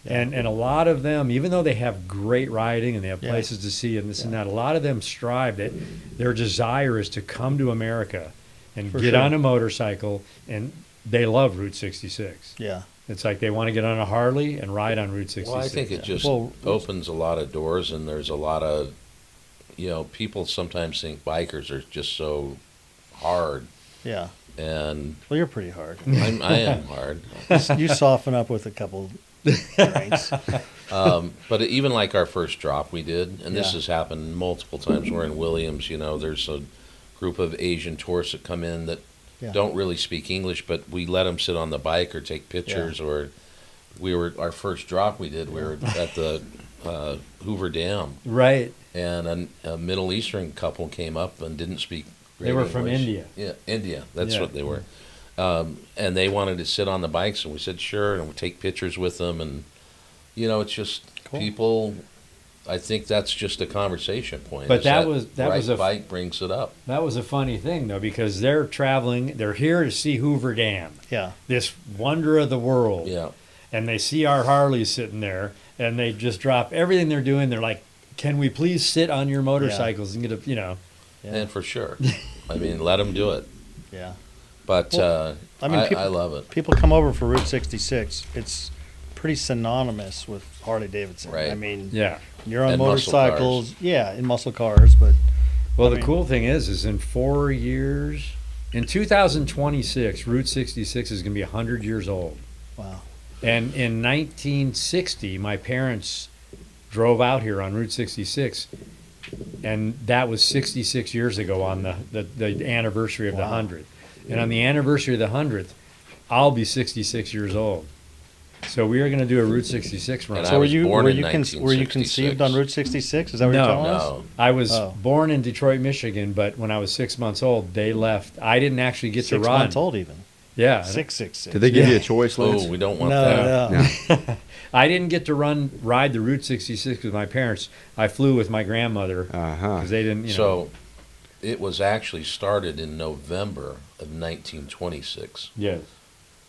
[SPEAKER 1] And a lot of them, even though they have great riding and they have
[SPEAKER 4] Yeah.
[SPEAKER 1] places to see and this and that, a lot of them strive that their desire is to come to America and
[SPEAKER 4] For
[SPEAKER 1] get
[SPEAKER 4] sure.
[SPEAKER 1] on a motorcycle, and they love Route 66.
[SPEAKER 4] Yeah.
[SPEAKER 1] It's like they want to get on a Harley and ride on Route 66.
[SPEAKER 2] Well, I think it just
[SPEAKER 4] Well,
[SPEAKER 2] opens a lot of doors, and there's a lot of, people sometimes think bikers are just so hard,
[SPEAKER 4] Yeah.
[SPEAKER 2] and
[SPEAKER 4] Well, you're pretty hard.
[SPEAKER 2] I am hard.
[SPEAKER 4] You soften up with a couple drinks.
[SPEAKER 2] But even like our first drop we did, and this
[SPEAKER 4] Yeah.
[SPEAKER 2] has happened multiple times. We're in Williams, there's a group of Asian tourists that come in that
[SPEAKER 4] Yeah.
[SPEAKER 2] don't really speak English, but we let them sit on the bike or take pictures. Or our first drop we did, we were at the Hoover Dam,
[SPEAKER 1] Right.
[SPEAKER 2] and a Middle Eastern couple came up and didn't speak great
[SPEAKER 1] They were from
[SPEAKER 2] English.
[SPEAKER 1] India.
[SPEAKER 2] Yeah, India. That's
[SPEAKER 1] Yeah.
[SPEAKER 2] what they were. And they wanted to sit on the bikes, and we said sure, and we take pictures with them, and it's just
[SPEAKER 4] Cool.
[SPEAKER 2] people. I think that's just a conversation point.
[SPEAKER 1] But
[SPEAKER 2] is
[SPEAKER 1] that was
[SPEAKER 2] right
[SPEAKER 1] a
[SPEAKER 2] bike brings it up.
[SPEAKER 1] that was a funny thing though, because they're traveling. They're here to see Hoover Dam,
[SPEAKER 4] Yeah.
[SPEAKER 1] this wonder of the world.
[SPEAKER 2] Yeah,
[SPEAKER 1] And they see our Harleys sitting there, and they just drop everything they're doing. They're like, "Can we please sit on your motorcycles and get a
[SPEAKER 4] Yeah.
[SPEAKER 2] and for sure. I mean, let them do it.
[SPEAKER 4] Yeah.
[SPEAKER 2] But
[SPEAKER 4] Well, I mean,
[SPEAKER 2] I love it.
[SPEAKER 4] People come over for Route 66. It's pretty synonymous with Harley-Davidson.
[SPEAKER 2] Right.
[SPEAKER 4] I mean,
[SPEAKER 1] yeah."
[SPEAKER 4] you're on
[SPEAKER 2] And muscle
[SPEAKER 4] motorcycles. Yeah, in muscle cars, but
[SPEAKER 1] Well,
[SPEAKER 4] I
[SPEAKER 1] the
[SPEAKER 4] mean-
[SPEAKER 1] cool thing is in 4 years, in 2026, Route 66 is going to be 100 years old.
[SPEAKER 4] wow.
[SPEAKER 1] And in 1960, my parents drove out here on Route 66, and that was 66 years ago on the anniversary of the
[SPEAKER 4] Wow.
[SPEAKER 1] 100th. And on the anniversary of the 100th, I'll be 66 years old. So we are going to do a Route 66 run.
[SPEAKER 2] And
[SPEAKER 4] So
[SPEAKER 2] I was born in
[SPEAKER 4] were you
[SPEAKER 2] 1966.
[SPEAKER 4] conceived on Route 66? Is that what
[SPEAKER 1] No.
[SPEAKER 4] you're telling us?
[SPEAKER 2] No,
[SPEAKER 1] I was
[SPEAKER 4] Oh.
[SPEAKER 1] born in Detroit, Michigan, but when I was 6 months old, they left. I didn't actually get to
[SPEAKER 4] 6
[SPEAKER 1] run.
[SPEAKER 4] months old even.
[SPEAKER 1] Yeah.
[SPEAKER 4] 666.
[SPEAKER 3] Did they give you a choice, Lance?
[SPEAKER 2] oh, we don't want
[SPEAKER 4] No,
[SPEAKER 2] that.
[SPEAKER 4] no.
[SPEAKER 1] I didn't get to ride the Route 66 with my parents. I flew with my grandmother
[SPEAKER 3] Uh-huh.
[SPEAKER 1] because they didn't.
[SPEAKER 2] So it was actually started in November of 1926.
[SPEAKER 1] Yeah.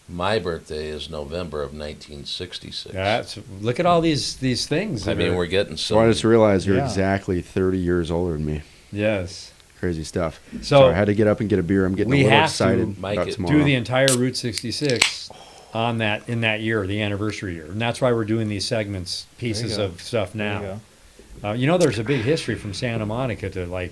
[SPEAKER 2] My birthday is November of 1966.
[SPEAKER 1] Look at all these things.
[SPEAKER 2] I
[SPEAKER 1] that
[SPEAKER 2] mean,
[SPEAKER 1] are-
[SPEAKER 2] we're getting
[SPEAKER 3] So I
[SPEAKER 2] some.
[SPEAKER 3] just realized you're
[SPEAKER 4] Yeah.
[SPEAKER 3] exactly 30 years older than me.
[SPEAKER 1] yes.
[SPEAKER 3] Crazy stuff.
[SPEAKER 1] So
[SPEAKER 3] Sorry, I had to get up and get a beer. I'm getting a
[SPEAKER 1] we
[SPEAKER 3] little
[SPEAKER 1] have to
[SPEAKER 3] excited
[SPEAKER 2] make
[SPEAKER 3] about
[SPEAKER 2] it-
[SPEAKER 3] tomorrow.
[SPEAKER 1] do the entire Route 66 in that year, the anniversary year, and that's why we're doing these segments, pieces
[SPEAKER 4] go.
[SPEAKER 1] of stuff
[SPEAKER 4] There you
[SPEAKER 1] now.
[SPEAKER 4] go.
[SPEAKER 1] There's a big history from Santa Monica to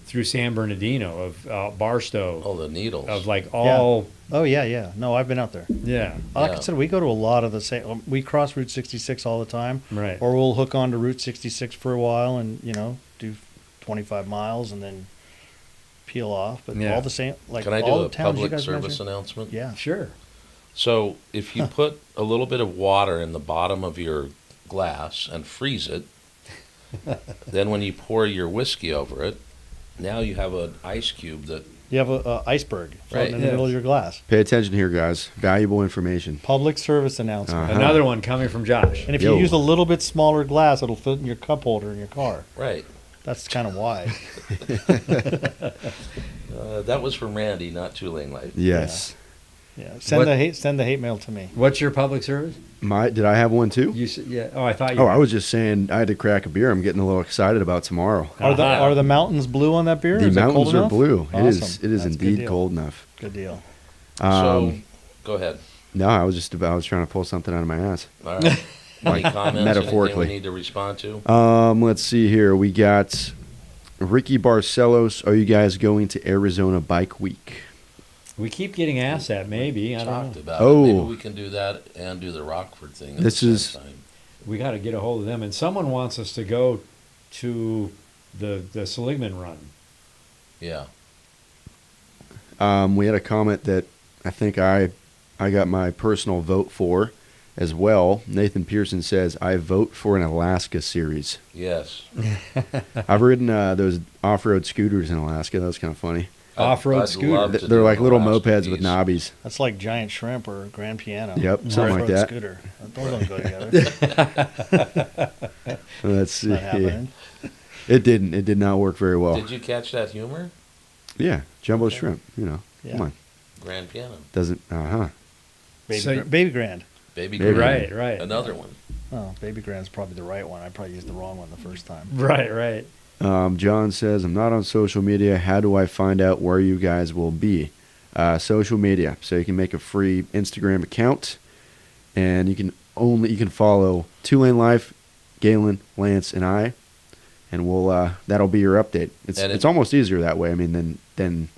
[SPEAKER 1] through San Bernardino of Barstow,
[SPEAKER 2] Oh, the needles.
[SPEAKER 1] of all
[SPEAKER 4] Oh, yeah, yeah. No, I've been out there.
[SPEAKER 1] yeah.
[SPEAKER 4] Like I
[SPEAKER 2] Yeah.
[SPEAKER 4] said, we go to a lot of the same. We cross Route 66 all the time.
[SPEAKER 1] Right.
[SPEAKER 4] Or we'll hook on to Route 66 for a while and, do 25 miles and then peel off. But
[SPEAKER 1] Yeah.
[SPEAKER 4] all the same, like
[SPEAKER 2] Can I do
[SPEAKER 4] all
[SPEAKER 2] a
[SPEAKER 4] the towns you
[SPEAKER 2] public
[SPEAKER 4] guys
[SPEAKER 2] service
[SPEAKER 4] mentioned.
[SPEAKER 2] announcement?
[SPEAKER 4] Yeah.
[SPEAKER 1] Sure.
[SPEAKER 2] So if you put a little bit of water in the bottom of your glass and freeze it, then when you pour your whiskey over it, now you have an ice cube that.
[SPEAKER 4] You have a iceberg floating
[SPEAKER 2] Right.
[SPEAKER 4] in the middle of your glass.
[SPEAKER 3] Pay attention here, guys. Valuable information.
[SPEAKER 4] Public service announcement.
[SPEAKER 3] Uh-huh.
[SPEAKER 1] Another one coming from Josh.
[SPEAKER 4] And if
[SPEAKER 3] Yo.
[SPEAKER 4] you use a little bit smaller glass, it'll fit in your cup holder in your car.
[SPEAKER 2] Right.
[SPEAKER 4] That's kind of wide.
[SPEAKER 2] That was from Randy, not 2LaneLIVE.
[SPEAKER 3] Yes.
[SPEAKER 4] Yeah.
[SPEAKER 1] What-
[SPEAKER 4] Send the hate mail to me.
[SPEAKER 1] What's your public service?
[SPEAKER 3] Did I have one too?
[SPEAKER 1] You said, yeah. Oh, I thought you.
[SPEAKER 3] Oh, I was just saying I had to crack a beer. I'm getting a little excited about tomorrow.
[SPEAKER 1] Uh-huh.
[SPEAKER 4] Are the mountains blue on that beer?
[SPEAKER 3] The
[SPEAKER 4] Is it cold
[SPEAKER 3] mountains are
[SPEAKER 4] enough?
[SPEAKER 3] blue. It is.
[SPEAKER 4] Awesome.
[SPEAKER 3] It is
[SPEAKER 4] That's a good
[SPEAKER 3] indeed
[SPEAKER 4] deal.
[SPEAKER 3] cold enough.
[SPEAKER 4] Good deal.
[SPEAKER 2] So, go ahead.
[SPEAKER 3] No, I was trying to pull something out of my ass.
[SPEAKER 2] All right. Any comments?
[SPEAKER 3] Metaphorically.
[SPEAKER 2] Anything we need to respond to?
[SPEAKER 3] Let's see here. We got Ricky Barcelos. Are you guys going to Arizona Bike Week?
[SPEAKER 1] We keep getting asked that. Maybe I don't
[SPEAKER 2] Talked
[SPEAKER 1] know.
[SPEAKER 2] about
[SPEAKER 3] Oh.
[SPEAKER 2] it. Maybe we can do that and do the Rockford thing. At
[SPEAKER 3] This
[SPEAKER 2] the same
[SPEAKER 3] is-
[SPEAKER 2] time.
[SPEAKER 1] We got to get a hold of them. And someone wants us to go to the Seligman run.
[SPEAKER 2] Yeah.
[SPEAKER 3] We had a comment that I think I got my personal vote for as well. Nathan Pearson says, I vote for an Alaska series.
[SPEAKER 2] Yes.
[SPEAKER 3] I've ridden those off-road scooters in Alaska. That was kind of funny.
[SPEAKER 1] Off-road
[SPEAKER 2] I'd
[SPEAKER 1] scooter.
[SPEAKER 2] love to
[SPEAKER 3] They're
[SPEAKER 2] do
[SPEAKER 3] like
[SPEAKER 2] an
[SPEAKER 3] little
[SPEAKER 2] Alaska
[SPEAKER 3] mopeds with
[SPEAKER 2] piece.
[SPEAKER 3] knobbies.
[SPEAKER 4] That's like giant shrimp or grand piano.
[SPEAKER 3] Yep, something like
[SPEAKER 4] Off-road
[SPEAKER 3] that.
[SPEAKER 4] Scooter. Those don't go together.
[SPEAKER 3] Let's see.
[SPEAKER 4] Not happening.
[SPEAKER 3] It didn't. It did not work very well.
[SPEAKER 2] Did you catch that humor?
[SPEAKER 3] Yeah, jumbo
[SPEAKER 2] Okay.
[SPEAKER 3] shrimp. Come
[SPEAKER 4] Yeah.
[SPEAKER 3] on.
[SPEAKER 2] Grand piano.
[SPEAKER 3] Doesn't.
[SPEAKER 4] Baby,
[SPEAKER 1] So-
[SPEAKER 4] baby grand.
[SPEAKER 2] Baby
[SPEAKER 3] Baby
[SPEAKER 2] grand.
[SPEAKER 1] Right.
[SPEAKER 2] Another one.
[SPEAKER 4] Oh, Baby Grand's probably the right one. I probably used the wrong one the first time.
[SPEAKER 1] Right.
[SPEAKER 3] John says, I'm not on social media. How do I find out where you guys will be? Social media. So you can make a free Instagram account, and you can follow 2LaneLIVE, Galen, Lance, and I, and we'll that'll be your update. It's almost easier that way. I mean, than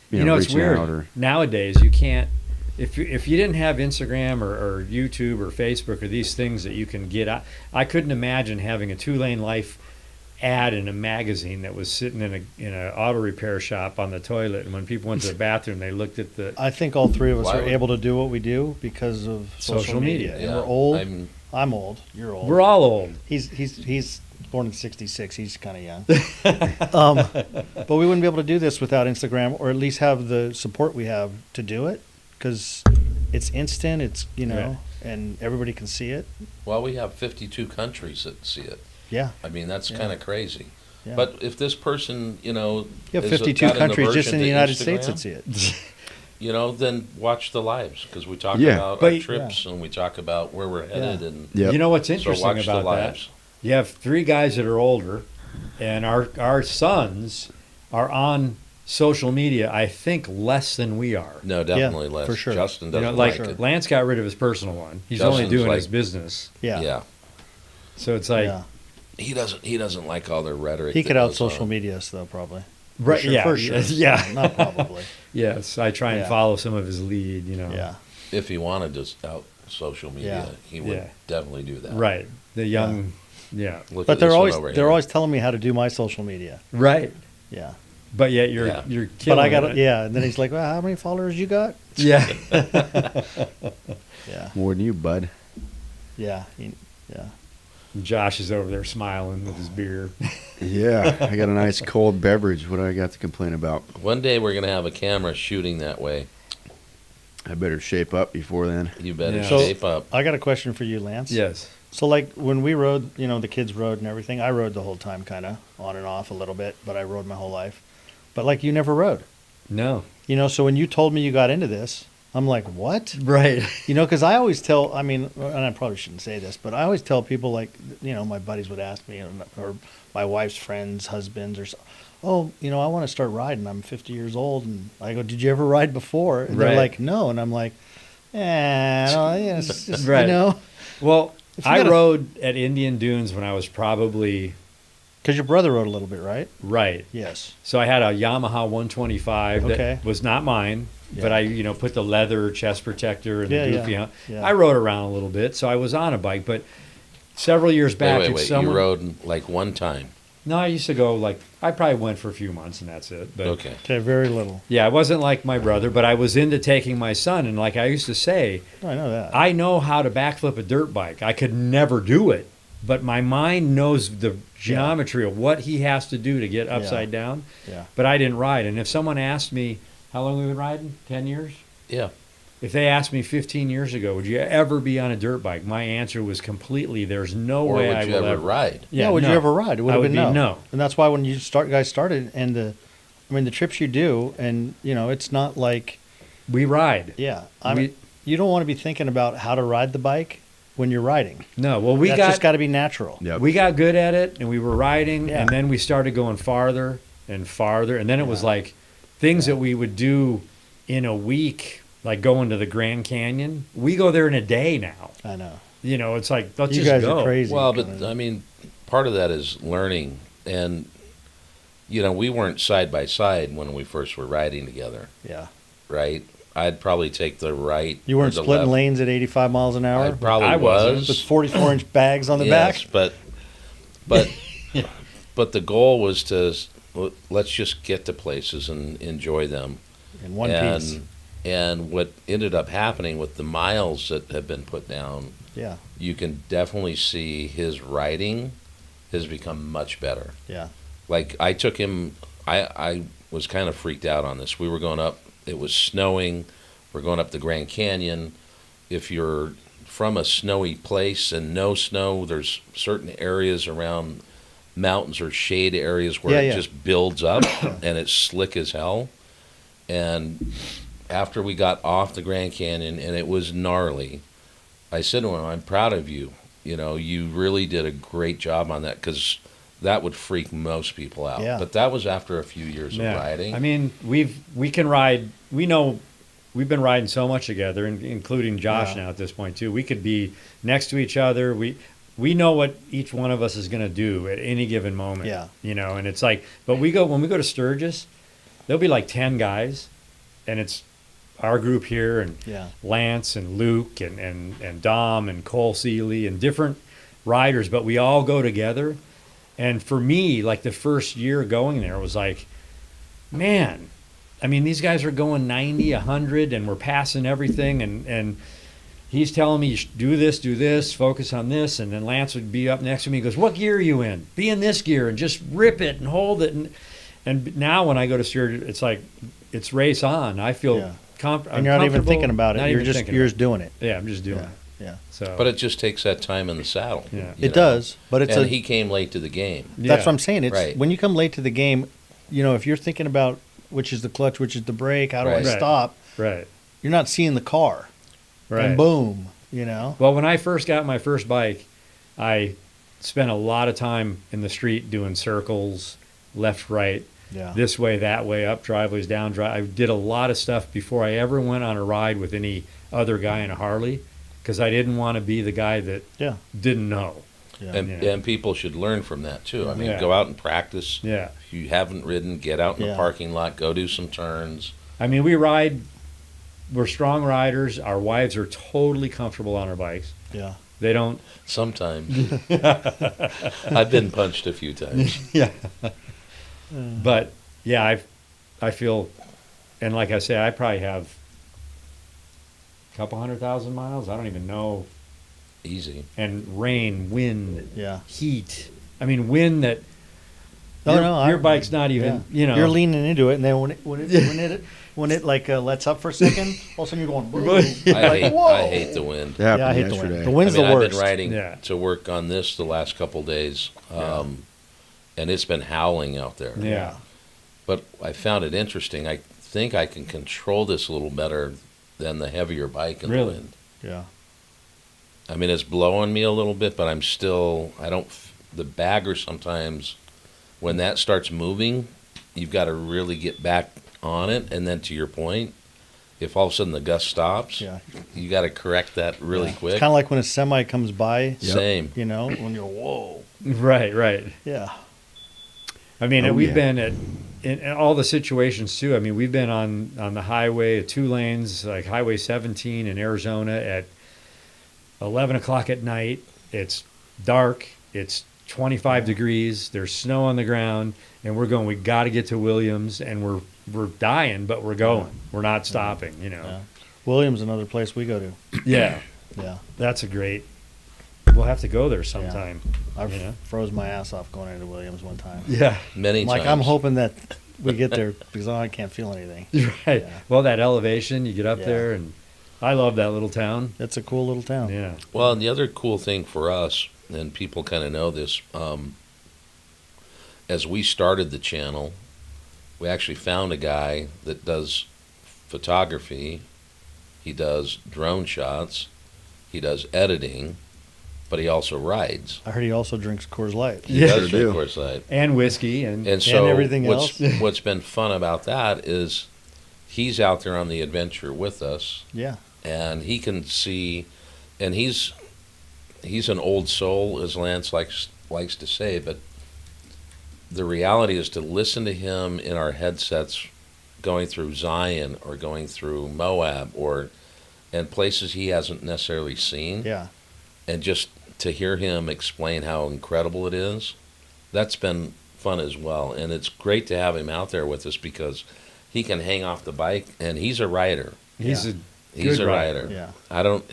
[SPEAKER 3] you know,
[SPEAKER 1] it's weird. Nowadays, you can't. If you didn't have Instagram or YouTube or Facebook or these things that you can get, I couldn't imagine having a 2LaneLIVE ad in a magazine that was sitting in a auto repair shop on the toilet, and when people went to the bathroom, they looked at the.
[SPEAKER 4] I think all three of us are able to do what we do because of social media.
[SPEAKER 2] Yeah.
[SPEAKER 4] And we're old. I'm old. You're old.
[SPEAKER 1] We're all old.
[SPEAKER 4] He's born in '66. He's kind of young. But we wouldn't be able to do this without Instagram, or at least have the support we have to do it, because it's instant. It's and everybody can see it.
[SPEAKER 2] Well, we have 52 countries that see it.
[SPEAKER 4] Yeah.
[SPEAKER 2] I mean, that's kind of crazy.
[SPEAKER 4] Yeah.
[SPEAKER 2] But if this person,
[SPEAKER 4] you have 52 countries just in the United States that see it.
[SPEAKER 2] Then watch the lives, because we talk about our trips and we talk about where we're headed. And
[SPEAKER 1] you know what's interesting
[SPEAKER 2] watch
[SPEAKER 1] about
[SPEAKER 2] the lives.
[SPEAKER 1] that? You have 3 guys that are older, and our sons are on social media, I think, less than we are.
[SPEAKER 2] No, definitely less.
[SPEAKER 4] For sure.
[SPEAKER 2] Justin doesn't
[SPEAKER 1] like
[SPEAKER 2] it.
[SPEAKER 1] Lance got rid of his personal one. He's
[SPEAKER 2] Justin's
[SPEAKER 1] only doing his business.
[SPEAKER 2] Yeah.
[SPEAKER 1] So it's like
[SPEAKER 2] he doesn't like all their rhetoric.
[SPEAKER 4] He could out social media us though, probably.
[SPEAKER 1] Right?
[SPEAKER 4] For sure.
[SPEAKER 1] Yeah.
[SPEAKER 4] Not probably.
[SPEAKER 1] Yes, I try and follow some of his lead.
[SPEAKER 4] Yeah.
[SPEAKER 2] If he wanted to out social media, he would definitely do that.
[SPEAKER 1] Right. The young. Yeah.
[SPEAKER 4] But they're always telling me how to do my social media.
[SPEAKER 1] Right.
[SPEAKER 4] Yeah.
[SPEAKER 1] But yet you're killing
[SPEAKER 4] But I got
[SPEAKER 1] it.
[SPEAKER 4] and then he's like, "Well, how many followers you got?"
[SPEAKER 1] Yeah.
[SPEAKER 4] Yeah.
[SPEAKER 3] More than you, bud.
[SPEAKER 4] Yeah.
[SPEAKER 1] Josh is over there smiling with his beer.
[SPEAKER 3] Yeah, I got a nice cold beverage. What do I got to complain about?
[SPEAKER 2] One day we're gonna have a camera shooting that way.
[SPEAKER 3] I better shape up before then.
[SPEAKER 2] You better
[SPEAKER 1] Yeah.
[SPEAKER 2] shape up.
[SPEAKER 4] I got a question for you, Lance.
[SPEAKER 1] Yes.
[SPEAKER 4] So, like, when we rode, the kids rode and everything, I rode the whole time, kind of, on and off a little bit, but I rode my whole life. But, like, you never rode.
[SPEAKER 1] No.
[SPEAKER 4] So when you told me you got into this, I'm like, what?
[SPEAKER 1] Right.
[SPEAKER 4] Because I always tell, and I probably shouldn't say this, but I always tell people, like, my buddies would ask me, or my wife's friends, husbands, or so, I want to start riding. I'm 50 years old. And I go, did you ever ride before? And they're like, no. And I'm like, it's just,
[SPEAKER 1] right. Well, I rode at Indian Dunes when I was probably...
[SPEAKER 4] Because your brother rode a little bit, right?
[SPEAKER 1] Right.
[SPEAKER 4] Yes.
[SPEAKER 1] So I had a Yamaha 125 that was not mine, but I, put the leather chest protector and the goofy on.
[SPEAKER 4] Yeah.
[SPEAKER 1] I rode around a little bit, so I was on a bike. But several years back,
[SPEAKER 2] Wait. You rode like one time?
[SPEAKER 1] No, I used to go I probably went for a few months and that's it. But
[SPEAKER 4] Okay, very little.
[SPEAKER 1] Yeah, I wasn't like my brother, but I was into taking my son. And like I used to say,
[SPEAKER 4] I know that.
[SPEAKER 1] I know how to backflip a dirt bike. I could never do it, but my mind knows the geometry of what he has to do to get upside down.
[SPEAKER 4] Yeah.
[SPEAKER 1] But I didn't ride. And if someone asked me, how long have we been riding? 10 years?
[SPEAKER 2] Yeah.
[SPEAKER 1] If they asked me 15 years ago, would you ever be on a dirt bike? My answer was completely, there's no way I will ever
[SPEAKER 2] ride.
[SPEAKER 4] Yeah, would you ever ride? It would have been
[SPEAKER 1] no.
[SPEAKER 4] And that's why when you guys started, and the trips you do, and it's not like
[SPEAKER 1] we ride.
[SPEAKER 4] Yeah, you don't want to be thinking about how to ride the bike when you're riding.
[SPEAKER 1] No, well
[SPEAKER 4] that's just got to be natural.
[SPEAKER 3] Yep.
[SPEAKER 1] We got good at it, and we were riding, and then we started going farther and farther, and then it was like things that we would do in a week. Like going to the Grand Canyon, we go there in a day now.
[SPEAKER 4] I know.
[SPEAKER 1] It's like let's
[SPEAKER 4] you
[SPEAKER 1] just
[SPEAKER 4] guys
[SPEAKER 1] go.
[SPEAKER 4] Are crazy.
[SPEAKER 2] Well, but part of that is learning, and we weren't side by side when we first were riding together.
[SPEAKER 4] Yeah.
[SPEAKER 2] Right. I'd probably take the right.
[SPEAKER 4] You weren't splitting lanes at 85 miles an hour.
[SPEAKER 2] I probably was.
[SPEAKER 4] With 44-inch bags on the back.
[SPEAKER 2] Yes, but the goal was to let's just get to places and enjoy them
[SPEAKER 4] in one piece.
[SPEAKER 2] And what ended up happening with the miles that have been put down, you can definitely see his riding has become much better.
[SPEAKER 4] Yeah.
[SPEAKER 2] Like I took him, I was kind of freaked out on this. We were going up, it was snowing, we're going up the Grand Canyon. If you're from a snowy place and no snow, there's certain areas around mountains or shade areas where it just builds up and it's slick as hell. And after we got off the Grand Canyon and it was gnarly, I said to him, I'm proud of you. you really did a great job on that, because that would freak most people out.
[SPEAKER 4] Yeah.
[SPEAKER 2] But that was after a few years of riding.
[SPEAKER 1] I mean, we can ride. We know we've been riding so much together, including Josh now at this point too. We could be next to each other. We know what each one of us is going to do at any given moment.
[SPEAKER 4] Yeah.
[SPEAKER 1] And it's like, but when we go to Sturgis, there'll be like 10 guys, and it's our group here, and Lance and Luke and Dom and Cole Seeley and different riders, but we all go together. And for me, like the first year going there was like, man, I mean, these guys are going 90, 100, and we're passing everything. And he's telling me, you should do this, focus on this. And then Lance would be up next to me. He goes, what gear are you in? Be in this gear and just rip it and hold it. And now when I go to Sturgis, it's like, it's race on. I feel
[SPEAKER 4] and you're not even thinking about it. You're just doing it.
[SPEAKER 1] Yeah, I'm just doing it.
[SPEAKER 4] Yeah.
[SPEAKER 1] So,
[SPEAKER 2] but it just takes that time in the saddle.
[SPEAKER 1] Yeah.
[SPEAKER 4] It does. But
[SPEAKER 2] he came late to the game.
[SPEAKER 4] That's what I'm saying. It's
[SPEAKER 2] right.
[SPEAKER 4] When you come late to the game, if you're thinking about which is the clutch, which is the brake, how do I stop?
[SPEAKER 1] Right.
[SPEAKER 4] You're not seeing the car.
[SPEAKER 1] Right.
[SPEAKER 4] And boom,
[SPEAKER 1] Well, when I first got my first bike, I spent a lot of time in the street doing circles, left, right, this way, that way, up driveways, down drive. I did a lot of stuff before I ever went on a ride with any other guy in a Harley, because I didn't want to be the guy that didn't know.
[SPEAKER 2] Yeah. And people should learn from that too. I mean, go out and practice.
[SPEAKER 1] Yeah.
[SPEAKER 2] If you haven't ridden, get out in the parking lot, go do some turns.
[SPEAKER 1] I mean, we're strong riders. Our wives are totally comfortable on our bikes.
[SPEAKER 4] Yeah.
[SPEAKER 1] They don't.
[SPEAKER 2] Sometimes. I've been punched a few times.
[SPEAKER 1] Yeah. But yeah, I feel, and like I say, I probably have a couple 100,000 miles. I don't even know.
[SPEAKER 2] Easy.
[SPEAKER 1] And rain, wind, heat. I mean, wind that. Your bike's not even.
[SPEAKER 4] You're leaning into it, and then when it like lets up for a second, all of a sudden you're going. Boom.
[SPEAKER 2] I hate the wind.
[SPEAKER 4] I hate the wind. The wind's the worst.
[SPEAKER 2] I've been riding to work on this the last couple days, and it's been howling out there.
[SPEAKER 1] Yeah.
[SPEAKER 2] But I found it interesting. I think I can control this a little better than the heavier bike in the wind.
[SPEAKER 4] Yeah.
[SPEAKER 2] I mean, it's blowing me a little bit, but the bagger sometimes, when that starts moving, you've got to really get back on it. And then to your point, if all of a sudden the gust stops, you got to correct that really quick.
[SPEAKER 4] It's kind of like when a semi comes by.
[SPEAKER 2] Same.
[SPEAKER 4] When you're, whoa.
[SPEAKER 1] Right.
[SPEAKER 4] Yeah.
[SPEAKER 1] I mean, we've been in all the situations too. I mean, we've been on the highway, 2 lanes, like Highway 17 in Arizona at 11 o'clock at night. It's dark. It's 25 degrees. There's snow on the ground, and we're going. We got to get to Williams, and we're dying, but we're going. We're not stopping.
[SPEAKER 4] Yeah. Williams, another place we go to.
[SPEAKER 1] Yeah.
[SPEAKER 4] Yeah.
[SPEAKER 1] That's a great. We'll have to go there sometime.
[SPEAKER 4] I froze my ass off going into Williams one time.
[SPEAKER 1] Yeah.
[SPEAKER 2] Many times.
[SPEAKER 4] I'm hoping that we get there because I can't feel anything.
[SPEAKER 1] Right.
[SPEAKER 4] Yeah.
[SPEAKER 1] Well, that elevation, you get up there, and I love that little town.
[SPEAKER 4] It's a cool little town.
[SPEAKER 1] Yeah.
[SPEAKER 2] Well, and the other cool thing for us, and people kind of know this, as we started the channel, we actually found a guy that does photography. He does drone shots. He does editing. But he also rides.
[SPEAKER 4] I heard he also drinks Coors Light.
[SPEAKER 2] He does drink Coors Light.
[SPEAKER 1] And whiskey and
[SPEAKER 2] so
[SPEAKER 4] everything else.
[SPEAKER 2] What's been fun about that is he's out there on the adventure with us.
[SPEAKER 4] Yeah.
[SPEAKER 2] And he can see, and he's an old soul, as Lance likes to say, but the reality is to listen to him in our headsets going through Zion or going through Moab and places he hasn't necessarily seen.
[SPEAKER 4] Yeah.
[SPEAKER 2] And just to hear him explain how incredible it is, that's been fun as well. And it's great to have him out there with us because he can hang off the bike, and he's a rider.
[SPEAKER 1] He's
[SPEAKER 2] a rider.
[SPEAKER 4] Yeah.
[SPEAKER 2] I don't.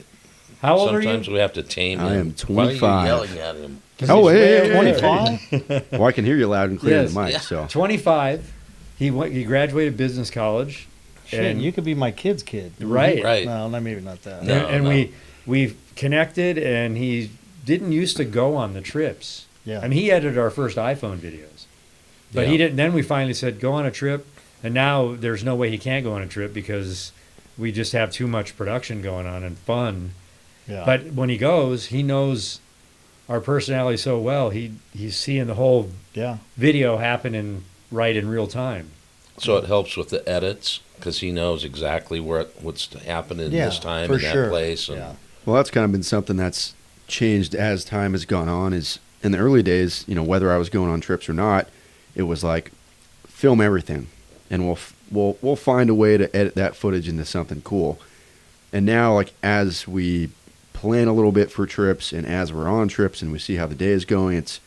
[SPEAKER 1] How old are you?
[SPEAKER 2] Sometimes we have to tame him.
[SPEAKER 3] I am 25.
[SPEAKER 2] Why are you yelling at him?
[SPEAKER 3] Oh, hey,
[SPEAKER 4] 25?
[SPEAKER 3] Well, I can hear you loud and clear in
[SPEAKER 1] Yes.
[SPEAKER 3] the mic.
[SPEAKER 2] Yeah.
[SPEAKER 3] So
[SPEAKER 1] 25. He graduated business college.
[SPEAKER 4] Shit, you could be my kid's kid.
[SPEAKER 1] Right.
[SPEAKER 2] Right.
[SPEAKER 4] No, maybe not that.
[SPEAKER 2] No.
[SPEAKER 1] And we connected, and he didn't used to go on the trips.
[SPEAKER 4] Yeah.
[SPEAKER 1] I mean, he edited our first iPhone videos, but he didn't. Then we finally said, "Go on a trip," and now there's no way he can't go on a trip because we just have too much production going on and fun.
[SPEAKER 4] Yeah.
[SPEAKER 1] But when he goes, he knows our personality so well, he's seeing the whole video happening right in real time.
[SPEAKER 2] So it helps with the edits because he knows exactly what's happening this time in that place. And
[SPEAKER 3] Well, that's kind of been something that's changed as time has gone on. Is in the early days, whether I was going on trips or not, it was like film everything, and we'll find a way to edit that footage into something cool. And now, like, as we plan a little bit for trips and as we're on trips and we see how the day is going, it's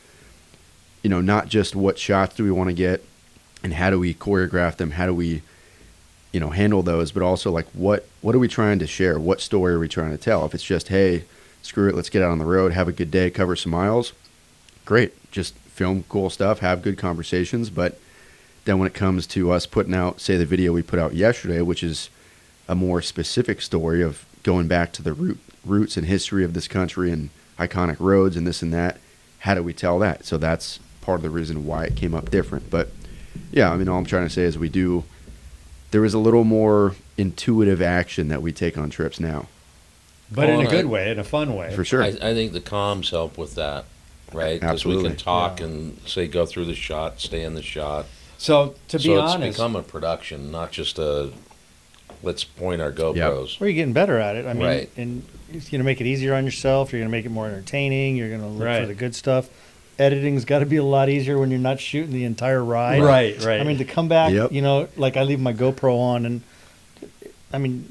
[SPEAKER 3] not just what shots do we want to get and how do we choreograph them, how do we handle those, but also like what are we trying to share, what story are we trying to tell. If it's just, hey, screw it, let's get out on the road, have a good day, cover some miles, great, just film cool stuff, have good conversations. But then when it comes to us putting out, say, the video we put out yesterday, which is a more specific story of going back to the roots and history of this country and iconic roads and this and that, how do we tell that? So that's part of the reason why it came up different. But yeah, I mean, all I'm trying to say is there is a little more intuitive action that we take on trips now.
[SPEAKER 1] But in a good way, in a fun way.
[SPEAKER 3] For sure.
[SPEAKER 2] I think the comms help with that, right? Because we can talk and say, go through the shot, stay in the shot.
[SPEAKER 1] So to be honest,
[SPEAKER 2] it's become a production, not just let's point our GoPros.
[SPEAKER 4] Well, you're getting better at it. I mean, and it's going to make it easier on yourself. You're going to make it more entertaining. You're going to look for the good stuff. Editing's got to be a lot easier when you're not shooting the entire ride.
[SPEAKER 1] Right.
[SPEAKER 4] I mean, to come back, like I leave my GoPro on and, I mean,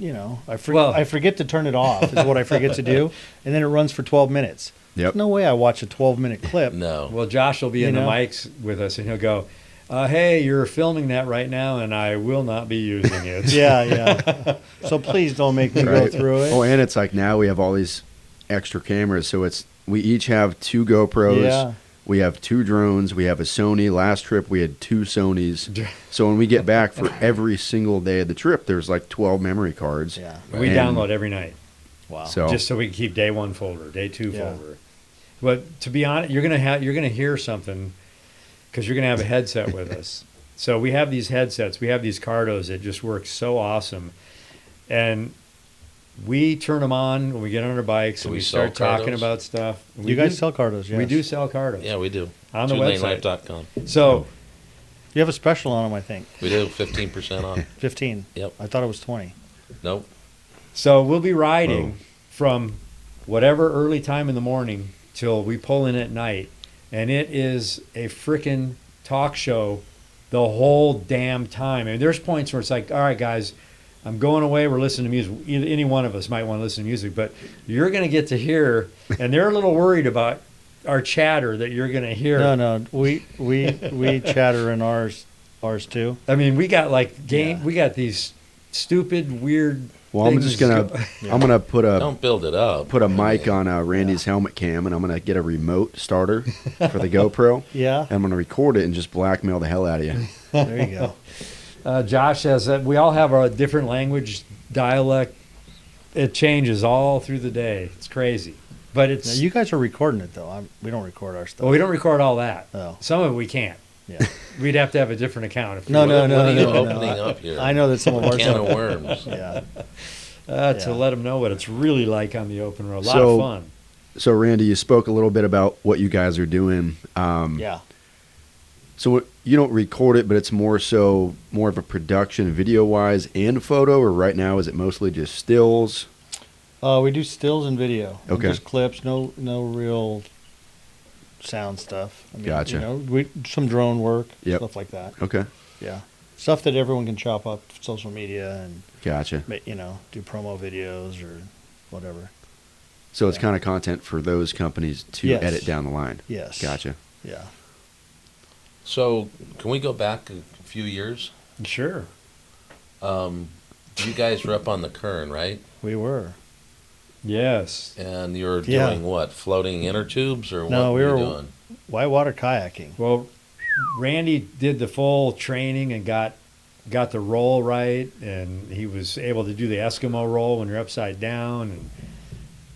[SPEAKER 4] I forget to turn it off is what I forget to do. And then it runs for 12 minutes. There's no way I watch a 12-minute clip.
[SPEAKER 2] No.
[SPEAKER 1] Well, Josh will be in the mics with us and he'll go, hey, you're filming that right now, and I will not be using it.
[SPEAKER 4] Yeah. So please don't make me go through it.
[SPEAKER 3] Oh, and it's like now we have all these extra cameras. So we each have 2 GoPros. Yeah. We have 2 drones. We have a Sony. Last trip, we had 2 Sonys. So when we get back for every single day of the trip, there's like 12 memory cards.
[SPEAKER 1] Yeah. We download every night.
[SPEAKER 4] Wow.
[SPEAKER 1] Just so we can keep day 1 folder, day 2 folder. But to be honest, you're gonna hear something because you're gonna have a headset with us. So we have these headsets. We have these Cardos that just work so awesome, and we turn them on when we get on our bikes and we start talking about stuff.
[SPEAKER 4] You guys sell Cardos, yes.
[SPEAKER 1] We do sell Cardos.
[SPEAKER 2] Yeah, we do.
[SPEAKER 1] On the website.
[SPEAKER 2] 2LaneLIVE.com.
[SPEAKER 1] So
[SPEAKER 4] you have a special on them, I think.
[SPEAKER 2] We do, 15% off.
[SPEAKER 4] 15?
[SPEAKER 2] Yep.
[SPEAKER 4] I thought it was 20.
[SPEAKER 2] Nope.
[SPEAKER 1] So we'll be riding from whatever early time in the morning till we pull in at night, and it is a frickin' talk show the whole damn time. I mean, there's points where it's like, all right, guys, I'm going away, we're listening to music. Any one of us might want to listen to music, but you're going to get to hear, and they're a little worried about our chatter that you're going to hear.
[SPEAKER 4] No, we chatter in ours too.
[SPEAKER 1] I mean, we got we got these stupid, weird
[SPEAKER 3] Well, I'm just gonna
[SPEAKER 2] don't build it up.
[SPEAKER 3] Put a mic on Randy's helmet cam, and I'm gonna get a remote starter for the GoPro.
[SPEAKER 4] Yeah.
[SPEAKER 3] And I'm gonna record it and just blackmail the hell out of you.
[SPEAKER 4] There you go.
[SPEAKER 1] Josh has we all have our different language dialect. It changes all through the day. It's crazy, but it's.
[SPEAKER 4] Now, you guys are recording it though. We don't record our stuff.
[SPEAKER 1] Well, we don't record all that.
[SPEAKER 4] Oh.
[SPEAKER 1] Some of it we can't.
[SPEAKER 4] Yeah.
[SPEAKER 1] We'd have to have a different account. If
[SPEAKER 2] What are you opening up here?
[SPEAKER 4] I know that some of our
[SPEAKER 2] can of worms.
[SPEAKER 4] Yeah.
[SPEAKER 1] To let them know what it's really like on the open road. A lot of fun.
[SPEAKER 3] So, Randy, you spoke a little bit about what you guys are doing.
[SPEAKER 4] Yeah.
[SPEAKER 3] So you don't record it, but it's more of a production video-wise and photo, or right now is it mostly just stills?
[SPEAKER 4] We do stills and video.
[SPEAKER 3] Okay.
[SPEAKER 4] Just clips, no real sound stuff. I mean,
[SPEAKER 3] Gotcha.
[SPEAKER 4] some drone work,
[SPEAKER 3] Yep.
[SPEAKER 4] stuff like that.
[SPEAKER 3] Okay.
[SPEAKER 4] Yeah. Stuff that everyone can chop up social media and
[SPEAKER 3] Gotcha.
[SPEAKER 4] Do promo videos or whatever.
[SPEAKER 3] So it's kind of content for those companies to edit down the line.
[SPEAKER 4] Yes.
[SPEAKER 3] Gotcha.
[SPEAKER 4] Yeah.
[SPEAKER 2] So can we go back a few years?
[SPEAKER 1] Sure.
[SPEAKER 2] You guys were up on the Kern, right?
[SPEAKER 4] We were.
[SPEAKER 1] Yes.
[SPEAKER 2] And you were doing what? Floating inner tubes or
[SPEAKER 4] no,
[SPEAKER 2] what
[SPEAKER 4] we
[SPEAKER 2] were
[SPEAKER 4] were
[SPEAKER 2] you doing?
[SPEAKER 4] whitewater kayaking.
[SPEAKER 1] Well, Randy did the full training and got the roll right, and he was able to do the Eskimo roll when you're upside down and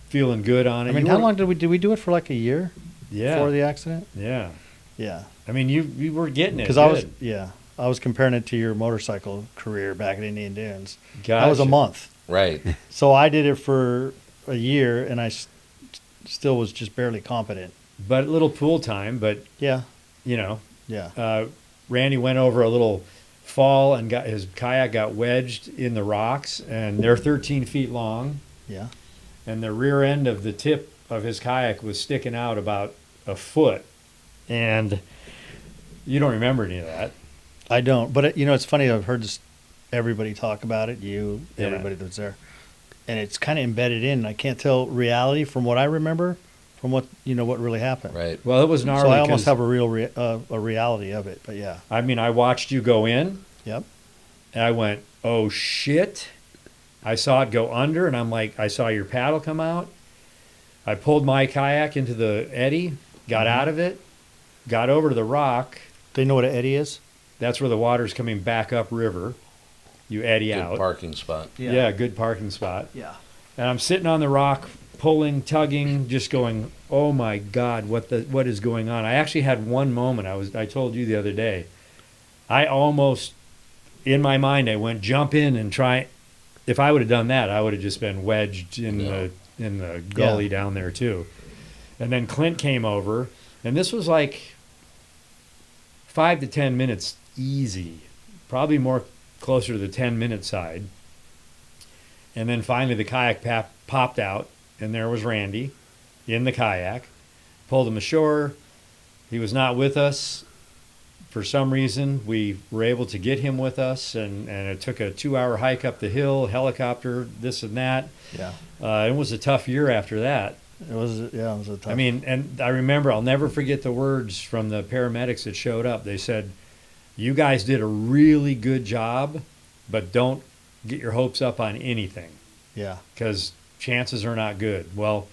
[SPEAKER 1] feeling good on it.
[SPEAKER 4] I mean, how long did we do it for like a year?
[SPEAKER 1] Yeah.
[SPEAKER 4] Before the accident?
[SPEAKER 1] Yeah.
[SPEAKER 4] Yeah.
[SPEAKER 1] I mean, you were getting it.
[SPEAKER 4] Because I was comparing it to your motorcycle career back at Indian Dunes.
[SPEAKER 1] Gotcha.
[SPEAKER 4] That was a month.
[SPEAKER 2] Right.
[SPEAKER 4] So I did it for a year, and I still was just barely competent.
[SPEAKER 1] but little pool time. But
[SPEAKER 4] Yeah.
[SPEAKER 1] you know,
[SPEAKER 4] Yeah.
[SPEAKER 1] Randy went over a little fall and got his kayak got wedged in the rocks, and they're 13 feet long,
[SPEAKER 4] Yeah.
[SPEAKER 1] and the rear end of the tip of his kayak was sticking out about a foot, and you don't remember any of that.
[SPEAKER 4] I don't, but it's funny. I've heard everybody talk about it. Everybody that was there, and it's kind of embedded in. I can't tell reality from what I remember, from what really happened.
[SPEAKER 2] Right.
[SPEAKER 1] Well, it was gnarly.
[SPEAKER 4] So I almost
[SPEAKER 1] 'cause,
[SPEAKER 4] have a real a reality of it. But yeah.
[SPEAKER 1] I mean, I watched you go in,
[SPEAKER 4] Yep.
[SPEAKER 1] and I went, "Oh shit!" I saw it go under, and I'm like, I saw your paddle come out. I pulled my kayak into the eddy, got out of it, got over to the rock.
[SPEAKER 4] Do you know what an eddy is?
[SPEAKER 1] That's where the water's coming back up river. You eddy
[SPEAKER 2] Good
[SPEAKER 1] out.
[SPEAKER 2] parking spot.
[SPEAKER 1] Yeah, good parking spot.
[SPEAKER 4] Yeah.
[SPEAKER 1] And I'm sitting on the rock, pulling, tugging, just going, "Oh my God, what is going on?" I actually had one moment. I told you the other day. I almost, in my mind, I went jump in and try. If I would have done that, I would have just been wedged in the gully down there too. And then Clint came over, and this was like 5 to 10 minutes easy, probably more closer to the 10-minute side. And then finally the kayak popped out, and there was Randy in the kayak. Pulled him ashore. He was not with us. For some reason, we were able to get him with us, and it took a 2-hour hike up the hill, helicopter, this and that.
[SPEAKER 4] Yeah.
[SPEAKER 1] It was a tough year after that.
[SPEAKER 4] It was a tough.
[SPEAKER 1] I mean, and I remember, I'll never forget the words from the paramedics that showed up. They said, "You guys did a really good job, but don't get your hopes up on anything,
[SPEAKER 4] yeah.
[SPEAKER 1] because chances are not good." Well,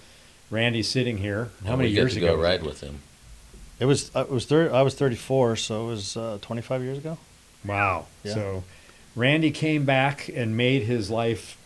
[SPEAKER 1] Randy's sitting here. How
[SPEAKER 2] And
[SPEAKER 1] many
[SPEAKER 2] we
[SPEAKER 1] years
[SPEAKER 2] get to
[SPEAKER 1] ago?
[SPEAKER 2] go ride with him.
[SPEAKER 4] I was 34, so it was 25 years ago.
[SPEAKER 1] Wow.
[SPEAKER 4] Yeah.
[SPEAKER 1] So Randy came back and made his life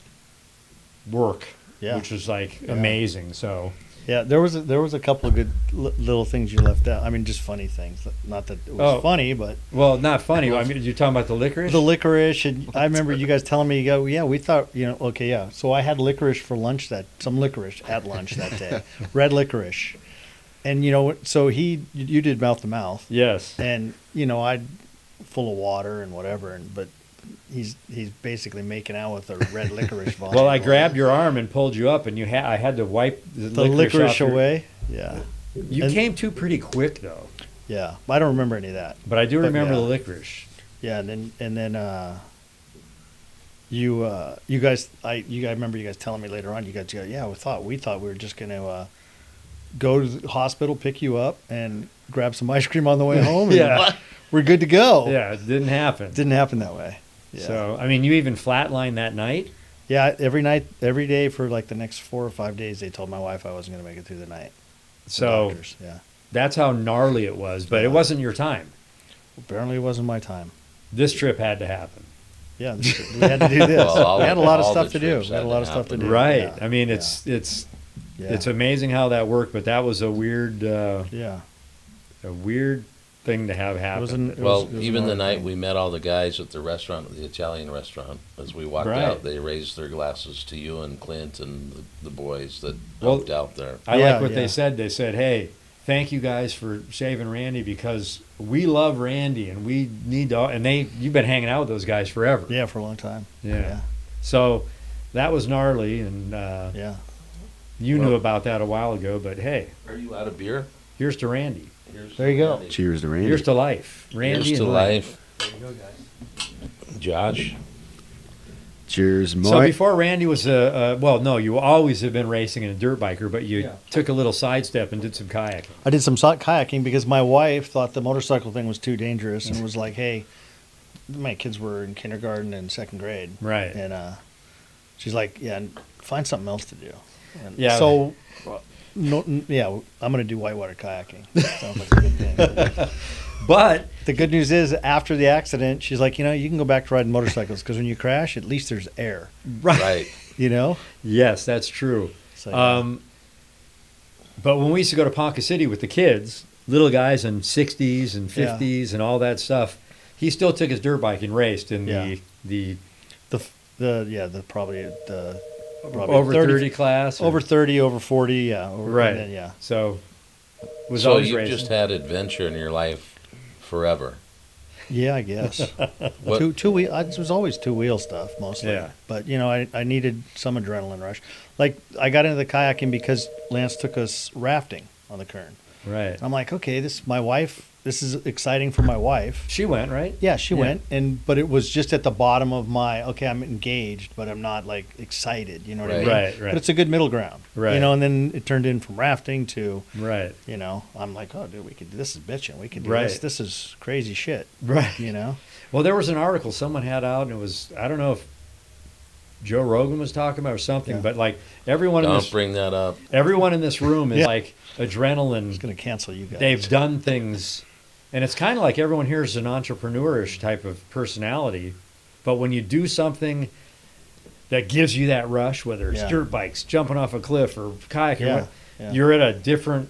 [SPEAKER 1] work,
[SPEAKER 4] Yeah.
[SPEAKER 1] which was like
[SPEAKER 4] Yeah.
[SPEAKER 1] amazing. So
[SPEAKER 4] Yeah, there was a couple of good little things you left out. I mean, just funny things. Not that it was funny, but
[SPEAKER 1] well, not funny. I mean, you're talking about the licorice.
[SPEAKER 4] the licorice. And I remember you guys telling me, we thought, okay, yeah. So I had licorice for lunch some licorice at lunch that day, red licorice, and so you did mouth to mouth,
[SPEAKER 1] Yes.
[SPEAKER 4] and I full of water and whatever, but he's basically making out with a red licorice volume.
[SPEAKER 1] Well, I grabbed your arm and pulled you up, and I had to wipe the
[SPEAKER 4] licorice
[SPEAKER 1] off your-
[SPEAKER 4] away. Yeah,
[SPEAKER 1] You
[SPEAKER 4] And-
[SPEAKER 1] came to pretty quick though,
[SPEAKER 4] yeah. I don't remember any of that.
[SPEAKER 1] but I do
[SPEAKER 4] But
[SPEAKER 1] remember
[SPEAKER 4] yeah.
[SPEAKER 1] the licorice.
[SPEAKER 4] Yeah, and then you guys, I remember you guys telling me later on. You guys go, yeah, we thought we were just gonna go to the hospital, pick you up, and grab some ice cream on the way home. And
[SPEAKER 1] Yeah.
[SPEAKER 4] we're good to go.
[SPEAKER 1] Yeah, it didn't happen.
[SPEAKER 4] It didn't happen that way. Yeah.
[SPEAKER 1] So I mean, you even flatlined that night.
[SPEAKER 4] Yeah, every night, every day for like the next 4 or 5 days, they told my wife I wasn't gonna make it through the night. The
[SPEAKER 1] So
[SPEAKER 4] doctors, yeah,
[SPEAKER 1] that's how gnarly it was. But it wasn't your time.
[SPEAKER 4] apparently it wasn't my time.
[SPEAKER 1] This trip had to happen.
[SPEAKER 4] Yeah, we had to do this.
[SPEAKER 2] Well,
[SPEAKER 4] we had a lot of
[SPEAKER 2] all
[SPEAKER 4] stuff
[SPEAKER 2] the
[SPEAKER 4] to do.
[SPEAKER 2] trips
[SPEAKER 4] We had a
[SPEAKER 2] had
[SPEAKER 4] lot
[SPEAKER 2] to
[SPEAKER 4] of stuff to
[SPEAKER 2] happen.
[SPEAKER 4] do.
[SPEAKER 1] Right.
[SPEAKER 4] Yeah.
[SPEAKER 1] I mean,
[SPEAKER 4] Yeah.
[SPEAKER 1] it's
[SPEAKER 4] Yeah.
[SPEAKER 1] amazing how that worked. But that was a weird
[SPEAKER 4] Yeah.
[SPEAKER 1] thing to have happen.
[SPEAKER 2] Well,
[SPEAKER 4] it was
[SPEAKER 2] even the
[SPEAKER 4] another
[SPEAKER 2] night
[SPEAKER 4] thing.
[SPEAKER 2] we met all the guys at the restaurant, the Italian restaurant, as we walked
[SPEAKER 1] Right.
[SPEAKER 2] out, they raised their glasses to you and Clint and the boys that
[SPEAKER 1] Well,
[SPEAKER 2] helped out there.
[SPEAKER 1] I
[SPEAKER 4] Yeah,
[SPEAKER 1] like what
[SPEAKER 4] yeah.
[SPEAKER 1] they said. They said, "Hey, thank you guys for saving Randy, because we love Randy and we need to." And you've been hanging out with those guys forever.
[SPEAKER 4] Yeah, for a long time.
[SPEAKER 1] Yeah. So that was gnarly, and
[SPEAKER 4] Yeah.
[SPEAKER 1] you knew about that a while ago. But hey,
[SPEAKER 2] Are you out of beer?
[SPEAKER 1] here's to Randy.
[SPEAKER 2] Here's
[SPEAKER 4] There you go.
[SPEAKER 2] Randy.
[SPEAKER 3] Cheers to Randy.
[SPEAKER 1] Here's to life. Randy
[SPEAKER 2] Here's to
[SPEAKER 1] and
[SPEAKER 2] life.
[SPEAKER 4] There you go, guys.
[SPEAKER 2] Josh.
[SPEAKER 3] Cheers, Mike.
[SPEAKER 1] So before Randy was you always have been racing and a dirt biker, but you took a little sidestep and did some kayaking.
[SPEAKER 4] I did some kayaking because my wife thought the motorcycle thing was too dangerous and was like, "Hey, my kids were in kindergarten and second grade,
[SPEAKER 1] Right.
[SPEAKER 4] And she's like, "Yeah, find something else to do." And
[SPEAKER 1] Yeah.
[SPEAKER 4] So, I'm going to do whitewater kayaking. Sounds like a good thing.
[SPEAKER 1] But
[SPEAKER 4] The good news is, after the accident, she's like, you can go back to riding motorcycles because when you crash, at least there's air.
[SPEAKER 2] Right.
[SPEAKER 1] Yes, that's true.
[SPEAKER 4] So, yeah.
[SPEAKER 1] But when we used to go to Ponca City with the kids, little guys in 60s and 50s and all that stuff, he still took his dirt bike and raced in
[SPEAKER 4] Yeah.
[SPEAKER 1] the
[SPEAKER 4] probably
[SPEAKER 1] over 30 class.
[SPEAKER 4] over 30, over 40, yeah,
[SPEAKER 1] Right.
[SPEAKER 4] and then, yeah.
[SPEAKER 1] So Was
[SPEAKER 2] So
[SPEAKER 1] always
[SPEAKER 2] you've
[SPEAKER 1] racing.
[SPEAKER 2] just had adventure in your life forever.
[SPEAKER 4] Yeah, I guess.
[SPEAKER 2] What-
[SPEAKER 4] Two wheel. It was always two wheel stuff mostly.
[SPEAKER 1] Yeah.
[SPEAKER 4] But I needed some adrenaline rush. Like I got into the kayaking because Lance took us rafting on the Kern.
[SPEAKER 1] Right.
[SPEAKER 4] I'm like, okay, my wife. This is exciting for my wife.
[SPEAKER 1] She went, right?
[SPEAKER 4] Yeah, she went, but it was just at the bottom of okay, I'm engaged, but I'm not like excited. You know what I mean?
[SPEAKER 1] Right, right.
[SPEAKER 4] But it's a good middle ground.
[SPEAKER 1] Right.
[SPEAKER 4] And then it turned in from rafting to.
[SPEAKER 1] Right.
[SPEAKER 4] I'm like, oh, dude, we could. This is bitching. We could do
[SPEAKER 1] Right.
[SPEAKER 4] this. This is crazy shit.
[SPEAKER 1] Right.
[SPEAKER 4] Well,
[SPEAKER 1] there was an article someone had out, and it was, I don't know if Joe Rogan was talking about or something, but like everyone
[SPEAKER 2] Don't bring that up.
[SPEAKER 1] everyone in this room is
[SPEAKER 4] Yeah.
[SPEAKER 1] like adrenaline.
[SPEAKER 4] It's going to cancel you guys.
[SPEAKER 1] They've done things, and it's kind of like everyone here is an entrepreneurish type of personality, but when you do something that gives you that rush, whether it's
[SPEAKER 4] Yeah.
[SPEAKER 1] dirt bikes, jumping off a cliff, or kayaking,
[SPEAKER 4] Yeah.
[SPEAKER 1] you're at a different.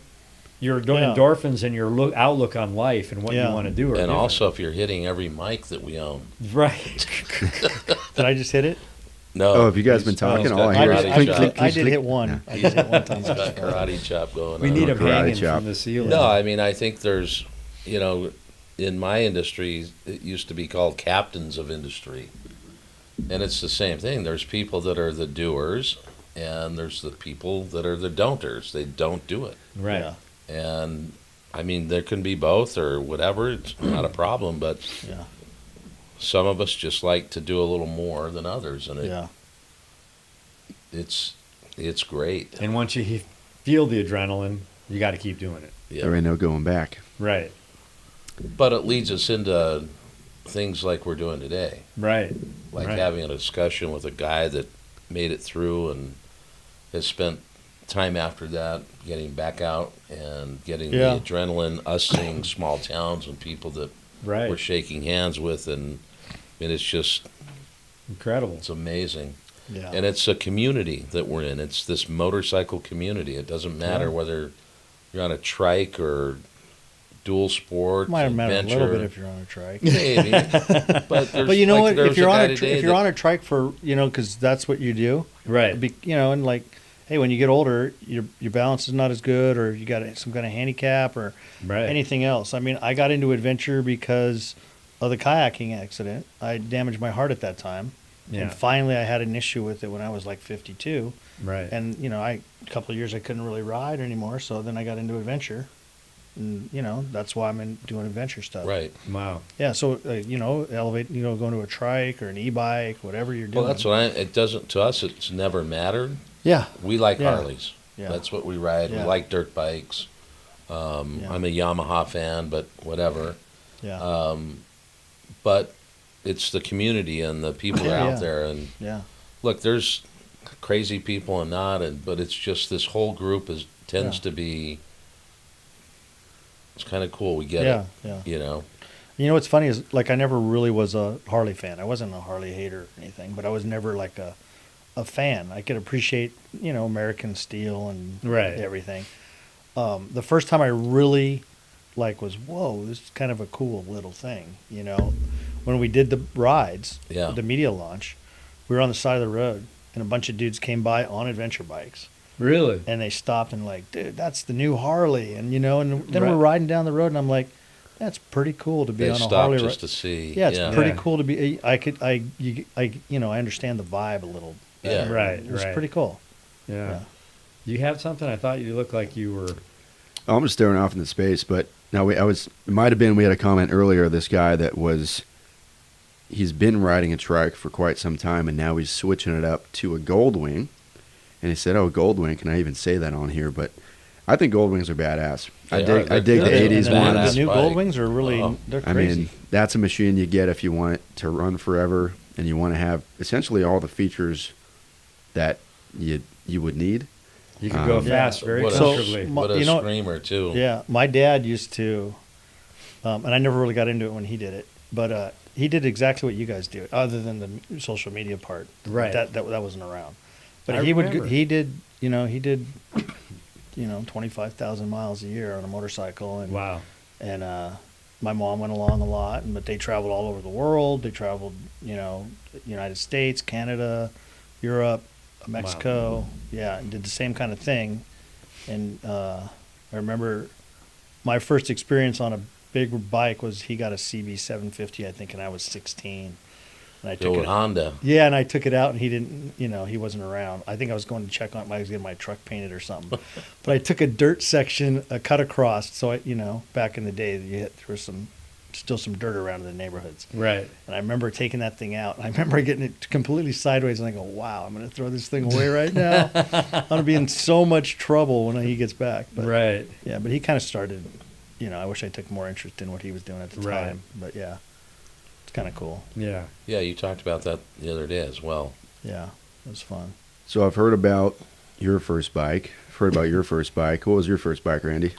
[SPEAKER 1] Your
[SPEAKER 4] Yeah.
[SPEAKER 1] endorphins and your outlook on life and what you
[SPEAKER 4] Yeah.
[SPEAKER 1] want to do are
[SPEAKER 2] And
[SPEAKER 1] different.
[SPEAKER 2] also, if you're hitting every mic that we own.
[SPEAKER 1] Right.
[SPEAKER 4] Did I just hit it?
[SPEAKER 2] No.
[SPEAKER 3] Oh, have you guys been
[SPEAKER 2] he's
[SPEAKER 3] talking?
[SPEAKER 2] got
[SPEAKER 3] All I
[SPEAKER 4] I,
[SPEAKER 3] hear
[SPEAKER 2] karate
[SPEAKER 3] is
[SPEAKER 4] just,
[SPEAKER 3] clink,
[SPEAKER 2] chop.
[SPEAKER 3] clink,
[SPEAKER 4] I did
[SPEAKER 3] clink.
[SPEAKER 4] hit one. I just hit one time.
[SPEAKER 2] He's got karate chop going
[SPEAKER 1] We
[SPEAKER 2] on.
[SPEAKER 1] need him
[SPEAKER 3] Karate
[SPEAKER 1] hanging
[SPEAKER 3] chop.
[SPEAKER 1] from the ceiling.
[SPEAKER 2] No, I mean, I think there's, in my industry, it used to be called captains of industry. And it's the same thing. There's people that are the doers, and there's the people that are the don'ters. They don't do it.
[SPEAKER 1] Right.
[SPEAKER 4] Yeah.
[SPEAKER 2] And, I mean, there can be both or whatever. It's not a problem, but
[SPEAKER 4] Yeah.
[SPEAKER 2] some of us just like to do a little more than others. And
[SPEAKER 4] Yeah.
[SPEAKER 2] it's great.
[SPEAKER 1] And once you feel the adrenaline, you got to keep doing it.
[SPEAKER 2] Yeah.
[SPEAKER 3] There ain't no going back.
[SPEAKER 1] Right.
[SPEAKER 2] But it leads us into things like we're doing today.
[SPEAKER 1] Right.
[SPEAKER 2] Like
[SPEAKER 1] Right.
[SPEAKER 2] having a discussion with a guy that made it through and has spent time after that getting back out and getting
[SPEAKER 4] Yeah.
[SPEAKER 2] the adrenaline, us seeing small towns and people that
[SPEAKER 1] Right.
[SPEAKER 2] we're shaking hands with, and it's just,
[SPEAKER 1] Incredible.
[SPEAKER 2] it's amazing.
[SPEAKER 4] Yeah.
[SPEAKER 2] And it's a community that we're in. It's this motorcycle community. It doesn't matter
[SPEAKER 1] Yeah.
[SPEAKER 2] whether you're on a trike or dual sport,
[SPEAKER 4] Might matter a
[SPEAKER 2] adventure.
[SPEAKER 4] little bit if you're on a trike.
[SPEAKER 2] Maybe. But, there's,
[SPEAKER 4] But you know
[SPEAKER 2] like,
[SPEAKER 4] what?
[SPEAKER 2] there
[SPEAKER 4] If
[SPEAKER 2] was
[SPEAKER 4] you're
[SPEAKER 2] a
[SPEAKER 4] on
[SPEAKER 2] guy
[SPEAKER 4] a
[SPEAKER 2] today
[SPEAKER 4] if you're
[SPEAKER 2] that-
[SPEAKER 4] on a trike for because that's what you do.
[SPEAKER 1] Right.
[SPEAKER 4] And like, hey, when you get older, your balance is not as good, or you got some kind of handicap, or
[SPEAKER 1] Right.
[SPEAKER 4] anything else. I mean, I got into adventure because of the kayaking accident. I damaged my heart at that time,
[SPEAKER 1] Yeah.
[SPEAKER 4] and finally, I had an issue with it when I was like 52.
[SPEAKER 1] Right.
[SPEAKER 4] And a couple of years I couldn't really ride anymore, so then I got into adventure, and that's why I'm doing adventure stuff.
[SPEAKER 2] Right.
[SPEAKER 1] Wow.
[SPEAKER 4] Yeah. So elevate, going to a trike or an e-bike, whatever you're doing.
[SPEAKER 2] Well, that's what it doesn't, to us, it's never mattered.
[SPEAKER 4] Yeah.
[SPEAKER 2] We like
[SPEAKER 4] Yeah.
[SPEAKER 2] Harleys.
[SPEAKER 4] Yeah.
[SPEAKER 2] That's what we ride.
[SPEAKER 4] Yeah.
[SPEAKER 2] We like dirt bikes.
[SPEAKER 4] Yeah.
[SPEAKER 2] I'm a Yamaha fan, but whatever.
[SPEAKER 4] Yeah.
[SPEAKER 2] But it's the community and the people
[SPEAKER 4] Yeah,
[SPEAKER 2] out
[SPEAKER 4] yeah.
[SPEAKER 2] there. And
[SPEAKER 4] Yeah.
[SPEAKER 2] look, there's crazy people and not, but it's just this whole group tends
[SPEAKER 4] Yeah.
[SPEAKER 2] to be, it's kind of cool. We get
[SPEAKER 4] Yeah.
[SPEAKER 2] it.
[SPEAKER 4] Yeah.
[SPEAKER 2] You know,
[SPEAKER 4] What's funny is like I never really was a Harley fan. I wasn't a Harley hater or anything, but I was never like a fan. I could appreciate American steel and
[SPEAKER 1] Right.
[SPEAKER 4] everything. The first time I really was, whoa, this is kind of a cool little thing. When we did the rides,
[SPEAKER 2] Yeah.
[SPEAKER 4] the media launch, we were on the side of the road and a bunch of dudes came by on adventure bikes.
[SPEAKER 1] Really?
[SPEAKER 4] And they stopped and dude, that's the new Harley. And and then
[SPEAKER 1] Right.
[SPEAKER 4] we're riding down the road and I'm like, that's pretty cool to be
[SPEAKER 2] they
[SPEAKER 4] on a
[SPEAKER 2] stop
[SPEAKER 4] Harley.
[SPEAKER 2] just to see.
[SPEAKER 4] Yeah, it's pretty
[SPEAKER 1] Yeah.
[SPEAKER 4] cool to be. I understand the vibe a little.
[SPEAKER 2] Yeah.
[SPEAKER 4] better.
[SPEAKER 1] Right,
[SPEAKER 4] It was
[SPEAKER 1] right.
[SPEAKER 4] pretty cool.
[SPEAKER 1] Yeah.
[SPEAKER 4] Yeah.
[SPEAKER 1] You have something? I thought you looked like you were.
[SPEAKER 3] I'm just staring off into space, but now it might have been, we had a comment earlier, this guy he's been riding a trike for quite some time, and now he's switching it up to a Goldwing. And he said, oh, Goldwing, can I even say that on here? But I think Goldwings are badass. I dig
[SPEAKER 2] They're
[SPEAKER 3] the
[SPEAKER 2] good.
[SPEAKER 3] 80s
[SPEAKER 2] And
[SPEAKER 4] And
[SPEAKER 3] ones.
[SPEAKER 4] the new
[SPEAKER 2] bike.
[SPEAKER 4] Goldwings are really
[SPEAKER 2] Oh.
[SPEAKER 4] they're
[SPEAKER 3] I
[SPEAKER 4] crazy.
[SPEAKER 3] mean, that's a machine you get if you want it to run forever, and you want to have essentially all the features that you would need.
[SPEAKER 1] You could go
[SPEAKER 3] Yeah.
[SPEAKER 1] fast very
[SPEAKER 2] What a-
[SPEAKER 1] comfortably.
[SPEAKER 4] So,
[SPEAKER 2] What a
[SPEAKER 4] you know-
[SPEAKER 2] screamer, too.
[SPEAKER 4] Yeah, my dad used to, and I never really got into it when he did it, but he did exactly what you guys do, other than the social media part.
[SPEAKER 1] Right.
[SPEAKER 4] That wasn't around. But
[SPEAKER 1] I
[SPEAKER 4] he would
[SPEAKER 1] remember.
[SPEAKER 4] he did 25,000 miles a year on a motorcycle, and
[SPEAKER 1] Wow.
[SPEAKER 4] and my mom went along a lot, but they traveled all over the world. They traveled, United States, Canada, Europe, Mexico. Yeah, and did the same kind of thing. And I remember my first experience on a big bike was he got a CB 750, I think, and I was 16. And I took it.
[SPEAKER 2] Honda.
[SPEAKER 4] Yeah, and I took it out, and he didn't. He wasn't around. I think I was going to check on. I was getting my truck painted or something. But I took a dirt section, a cut across. So back in the day, there was still some dirt around in the neighborhoods.
[SPEAKER 1] Right.
[SPEAKER 4] And I remember taking that thing out. I remember getting it completely sideways, and I go, "Wow, I'm going to throw this thing away right now. I'm going to be in so much trouble when he gets back." But,
[SPEAKER 1] right.
[SPEAKER 4] Yeah, but he kind of started. I wish I took more interest in what he was doing at the time. But yeah. Kind of cool.
[SPEAKER 1] Yeah.
[SPEAKER 2] Yeah, you talked about that the other day as well.
[SPEAKER 4] Yeah, it was fun.
[SPEAKER 3] So I've heard about your first bike. What was your first bike, Randy?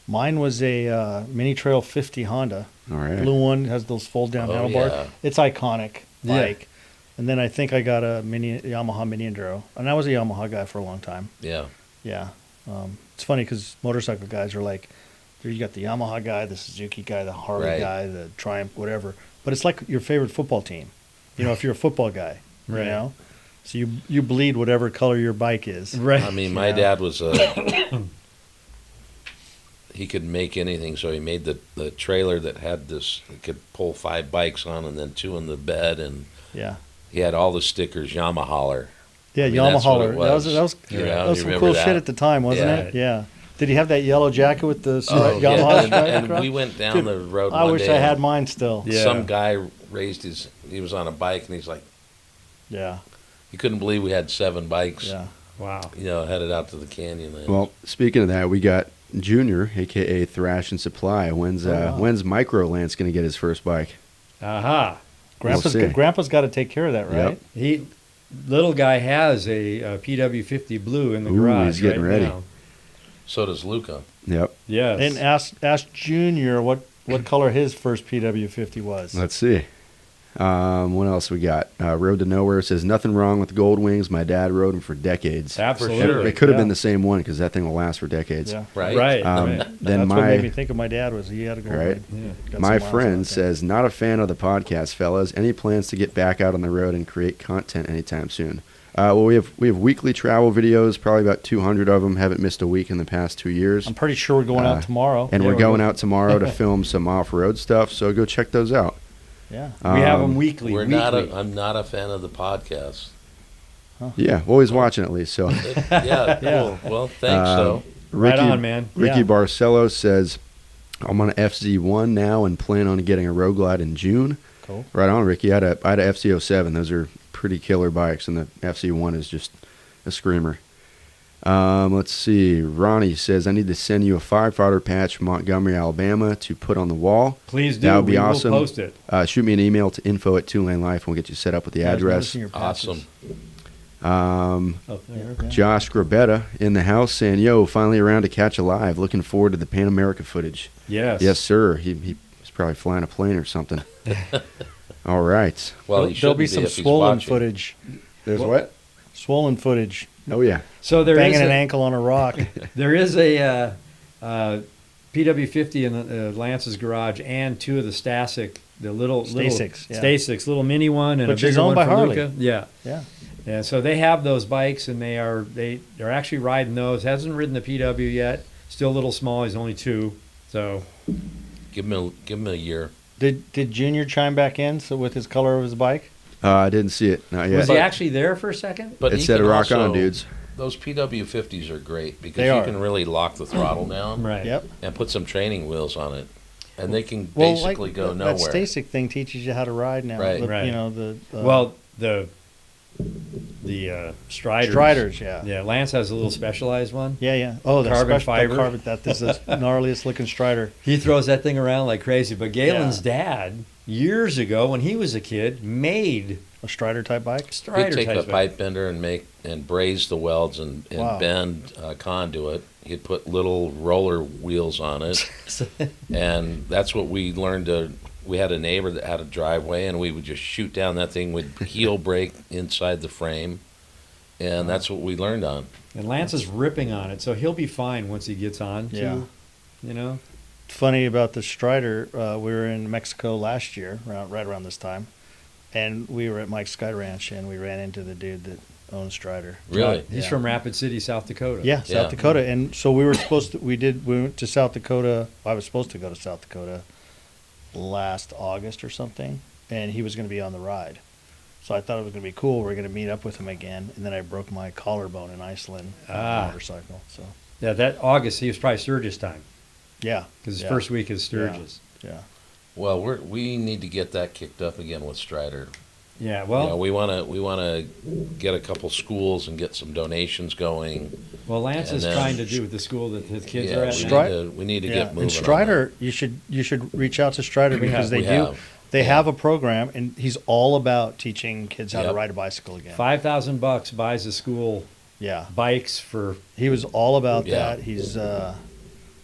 [SPEAKER 4] Mine was a Mini Trail 50 Honda.
[SPEAKER 3] All right.
[SPEAKER 4] Blue one, has those fold-down handlebars.
[SPEAKER 2] Yeah.
[SPEAKER 4] It's iconic bike.
[SPEAKER 1] Yeah.
[SPEAKER 4] And then I think I got a Yamaha Mini Enduro. And I was a Yamaha guy for a long time.
[SPEAKER 2] Yeah.
[SPEAKER 4] Yeah. It's funny because motorcycle guys are like, you got the Yamaha guy, the Suzuki guy, the Harley guy, the Triumph, whatever. But it's like your favorite football team. If you're a football guy,
[SPEAKER 1] right.
[SPEAKER 4] So you bleed whatever color your bike is.
[SPEAKER 1] Right.
[SPEAKER 2] I mean, my dad was he could make anything, so he made the trailer that had this, it could pull 5 bikes on and then 2 in the bed, and he had all the stickers, Yamaha.
[SPEAKER 4] Yeah, Yamaha. That was some cool shit at the time, wasn't it? Yeah. Did he have that yellow jacket with the Yamaha stripe?
[SPEAKER 2] And we went down the road
[SPEAKER 4] I
[SPEAKER 2] one
[SPEAKER 4] wish
[SPEAKER 2] day.
[SPEAKER 4] I had mine still.
[SPEAKER 1] Yeah.
[SPEAKER 2] Some guy he was on a bike, and he's like,
[SPEAKER 4] yeah,
[SPEAKER 2] he couldn't believe we had 7 bikes.
[SPEAKER 4] Yeah.
[SPEAKER 1] Wow.
[SPEAKER 2] Headed out to the canyon. There.
[SPEAKER 3] Well, speaking of that, we got Junior, a.k.a. Thrash and Supply. When's Micro Lance going to get his first bike?
[SPEAKER 1] Aha.
[SPEAKER 4] Grandpa's got to take care of that, right?
[SPEAKER 3] Yep.
[SPEAKER 1] Little guy has a PW50 blue in the garage.
[SPEAKER 3] He's getting ready.
[SPEAKER 1] Now.
[SPEAKER 2] So does Luca.
[SPEAKER 3] Yep.
[SPEAKER 1] Yes.
[SPEAKER 4] And ask Junior what color his first PW50 was.
[SPEAKER 3] Let's see. What else we got? Road to Nowhere says, nothing wrong with Gold Wings. My dad rode them for decades.
[SPEAKER 1] Absolutely.
[SPEAKER 3] It could have been the same one because that thing will last for decades.
[SPEAKER 4] Yeah.
[SPEAKER 2] Right.
[SPEAKER 1] Right.
[SPEAKER 3] Then
[SPEAKER 4] That's what made me think of my dad was he had a Gold
[SPEAKER 3] right.
[SPEAKER 4] Wing.
[SPEAKER 1] Yeah.
[SPEAKER 3] My friend says, not a fan of the podcast, fellas. Any plans to get back out on the road and create content anytime soon? Well, we have weekly travel videos, probably about 200 of them. Haven't missed a week in the past 2 years.
[SPEAKER 4] I'm pretty sure we're going out tomorrow.
[SPEAKER 3] And we're going out tomorrow to film some off-road stuff, so go check those out.
[SPEAKER 4] Yeah.
[SPEAKER 1] We have them weekly.
[SPEAKER 2] I'm not a fan of the podcast.
[SPEAKER 4] Huh.
[SPEAKER 3] Yeah, always watching at least. So
[SPEAKER 2] Yeah, cool. Well, thanks, though.
[SPEAKER 1] Right on, man.
[SPEAKER 3] Ricky
[SPEAKER 4] Yeah.
[SPEAKER 3] Barcelo says, I'm on an FZ1 now and plan on getting a Road Glide in June.
[SPEAKER 4] Cool.
[SPEAKER 3] Right on, Ricky. I had a FZ07. Those are pretty killer bikes, and the FZ1 is just a screamer. Let's see. Ronnie says, I need to send you a firefighter patch from Montgomery, Alabama to put on the wall.
[SPEAKER 1] Please do.
[SPEAKER 3] That would be
[SPEAKER 1] we
[SPEAKER 3] awesome.
[SPEAKER 1] Will post it.
[SPEAKER 3] Shoot me an email to info@2LaneLIVE, and we'll get you set up with the address.
[SPEAKER 2] Awesome.
[SPEAKER 3] Josh Grabetta in the house saying, yo, finally around to catch a live. Looking forward to the Pan America footage.
[SPEAKER 1] Yes.
[SPEAKER 3] Yes, sir. He's probably flying a plane or something. All right.
[SPEAKER 2] Well,
[SPEAKER 4] There'll be some swollen footage.
[SPEAKER 3] There's what?
[SPEAKER 4] Swollen footage.
[SPEAKER 3] Oh, yeah.
[SPEAKER 1] So there
[SPEAKER 4] Banging
[SPEAKER 1] is
[SPEAKER 4] an ankle on a rock.
[SPEAKER 1] There is a PW50 in Lance's garage and 2 of the Stasic, the Stasics, little mini one and
[SPEAKER 4] Which
[SPEAKER 1] a
[SPEAKER 4] is
[SPEAKER 1] bigger
[SPEAKER 4] owned
[SPEAKER 1] one
[SPEAKER 4] by
[SPEAKER 1] for
[SPEAKER 4] Harley.
[SPEAKER 1] Luca. Yeah.
[SPEAKER 4] Yeah.
[SPEAKER 1] Yeah, so they have those bikes, and they're actually riding those. Hasn't ridden the PW yet. Still a little small. He's only 2. So
[SPEAKER 2] Give him a year.
[SPEAKER 4] Did Junior chime back in with his color of his bike?
[SPEAKER 3] I didn't see it. Not yet.
[SPEAKER 1] was he actually there for a second?
[SPEAKER 2] But
[SPEAKER 3] It
[SPEAKER 2] he
[SPEAKER 3] said
[SPEAKER 2] can
[SPEAKER 3] rock on,
[SPEAKER 2] also-
[SPEAKER 3] dudes.
[SPEAKER 2] Those PW50s are great because
[SPEAKER 4] They
[SPEAKER 2] you
[SPEAKER 4] are.
[SPEAKER 2] can really lock the throttle down
[SPEAKER 1] Right.
[SPEAKER 4] Yep.
[SPEAKER 2] and put some training wheels on it, and they can
[SPEAKER 4] Well,
[SPEAKER 2] basically go nowhere.
[SPEAKER 4] That Stasic thing teaches you how to ride now.
[SPEAKER 2] Right.
[SPEAKER 4] The,
[SPEAKER 1] Right.
[SPEAKER 4] You know the
[SPEAKER 1] Well, the Striders.
[SPEAKER 4] Striders, yeah.
[SPEAKER 1] Yeah, Lance has a little specialized one.
[SPEAKER 4] Yeah. Oh, the
[SPEAKER 1] Carbon
[SPEAKER 4] special
[SPEAKER 1] fiber.
[SPEAKER 4] That is the gnarliest looking Strider.
[SPEAKER 1] He throws that thing around like crazy. But Galen's
[SPEAKER 4] Yeah.
[SPEAKER 1] dad, years ago when he was a kid, made
[SPEAKER 4] A Strider type bike.
[SPEAKER 2] He'd
[SPEAKER 1] Strider
[SPEAKER 2] take a
[SPEAKER 1] type
[SPEAKER 2] pipe bender and braze the welds and
[SPEAKER 4] Wow.
[SPEAKER 2] bend conduit. He'd put little roller wheels on it, and that's what we learned. We had a neighbor that had a driveway, and we would just shoot down that thing with heel brake inside the frame, and that's what we learned on.
[SPEAKER 1] And Lance is ripping on it, so he'll be fine once he gets on.
[SPEAKER 4] Yeah.
[SPEAKER 1] You know.
[SPEAKER 4] Funny about the Strider, we were in Mexico last year, right around this time, and we were at Mike's Sky Ranch, and we ran into the dude that owns Strider.
[SPEAKER 2] Really?
[SPEAKER 1] He's
[SPEAKER 4] Yeah.
[SPEAKER 1] from Rapid City, South Dakota.
[SPEAKER 4] Yeah, South
[SPEAKER 2] Yeah.
[SPEAKER 4] Dakota. And so we went to South Dakota. I was supposed to go to South Dakota last August or something, and he was going to be on the ride. So I thought it was going to be cool. We're going to meet up with him again, and then I broke my collarbone in Iceland on a motorcycle. So
[SPEAKER 1] Yeah, that August, he was probably Sturgis time
[SPEAKER 4] yeah,
[SPEAKER 1] because his
[SPEAKER 4] yeah.
[SPEAKER 1] first week is Sturgis.
[SPEAKER 4] Yeah,
[SPEAKER 2] Well, we need to get that kicked up again with Strider.
[SPEAKER 1] Yeah,
[SPEAKER 2] You
[SPEAKER 1] well,
[SPEAKER 2] know, we want to get a couple schools and get some donations going.
[SPEAKER 1] Lance
[SPEAKER 2] and
[SPEAKER 1] is
[SPEAKER 2] then-
[SPEAKER 1] trying to do with the school that his kids
[SPEAKER 2] Yeah,
[SPEAKER 1] are at.
[SPEAKER 2] we
[SPEAKER 1] now.
[SPEAKER 2] need to, we need to
[SPEAKER 4] yeah.
[SPEAKER 2] get moving.
[SPEAKER 4] And Strider, you should reach out to Strider because
[SPEAKER 1] have.
[SPEAKER 4] they
[SPEAKER 2] We
[SPEAKER 4] do.
[SPEAKER 2] have.
[SPEAKER 4] They
[SPEAKER 2] Yeah.
[SPEAKER 4] have a program, and he's all about teaching kids how to
[SPEAKER 2] Yep.
[SPEAKER 4] ride a bicycle again.
[SPEAKER 1] $5,000 buys the school
[SPEAKER 4] Yeah,
[SPEAKER 1] bikes for.
[SPEAKER 4] he was all about
[SPEAKER 2] Yeah.
[SPEAKER 4] that. He's a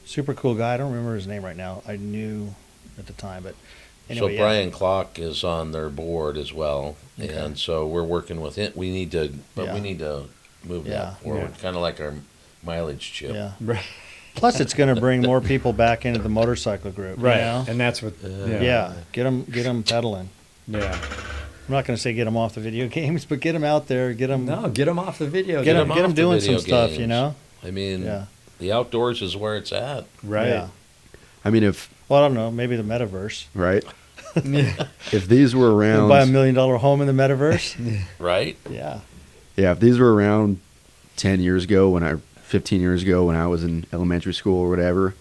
[SPEAKER 4] super cool guy. I don't remember his name right now. I knew at the time, but anyway.
[SPEAKER 2] So Brian Clock is on their board as well,
[SPEAKER 4] Okay.
[SPEAKER 2] and so we're working with him. We need to move
[SPEAKER 4] Yeah.
[SPEAKER 2] that forward, kind of like our mileage chip.
[SPEAKER 4] Yeah. Plus, it's going to bring more people back into the motorcycle group.
[SPEAKER 1] Right,
[SPEAKER 4] You know?
[SPEAKER 1] and that's what.
[SPEAKER 4] Yeah. Get them pedaling.
[SPEAKER 1] Yeah.
[SPEAKER 4] I'm not going to say get them off the video games, but get them out there. Get them.
[SPEAKER 1] No, get them off the video.
[SPEAKER 4] Get
[SPEAKER 2] them
[SPEAKER 4] them
[SPEAKER 2] off the
[SPEAKER 4] doing some
[SPEAKER 2] video
[SPEAKER 4] stuff.
[SPEAKER 2] games.
[SPEAKER 4] You know.
[SPEAKER 2] I mean,
[SPEAKER 4] Yeah.
[SPEAKER 2] the outdoors is where it's at.
[SPEAKER 1] Right.
[SPEAKER 4] Yeah.
[SPEAKER 3] I mean, if
[SPEAKER 4] Well, I don't know. Maybe the metaverse.
[SPEAKER 3] right,
[SPEAKER 1] Yeah.
[SPEAKER 3] if these were
[SPEAKER 4] You
[SPEAKER 3] around,
[SPEAKER 4] buy $1 million home in the metaverse.
[SPEAKER 2] Right?
[SPEAKER 4] Yeah.
[SPEAKER 3] yeah, if these were around 10 years ago 15 years ago when I was in elementary school or whatever,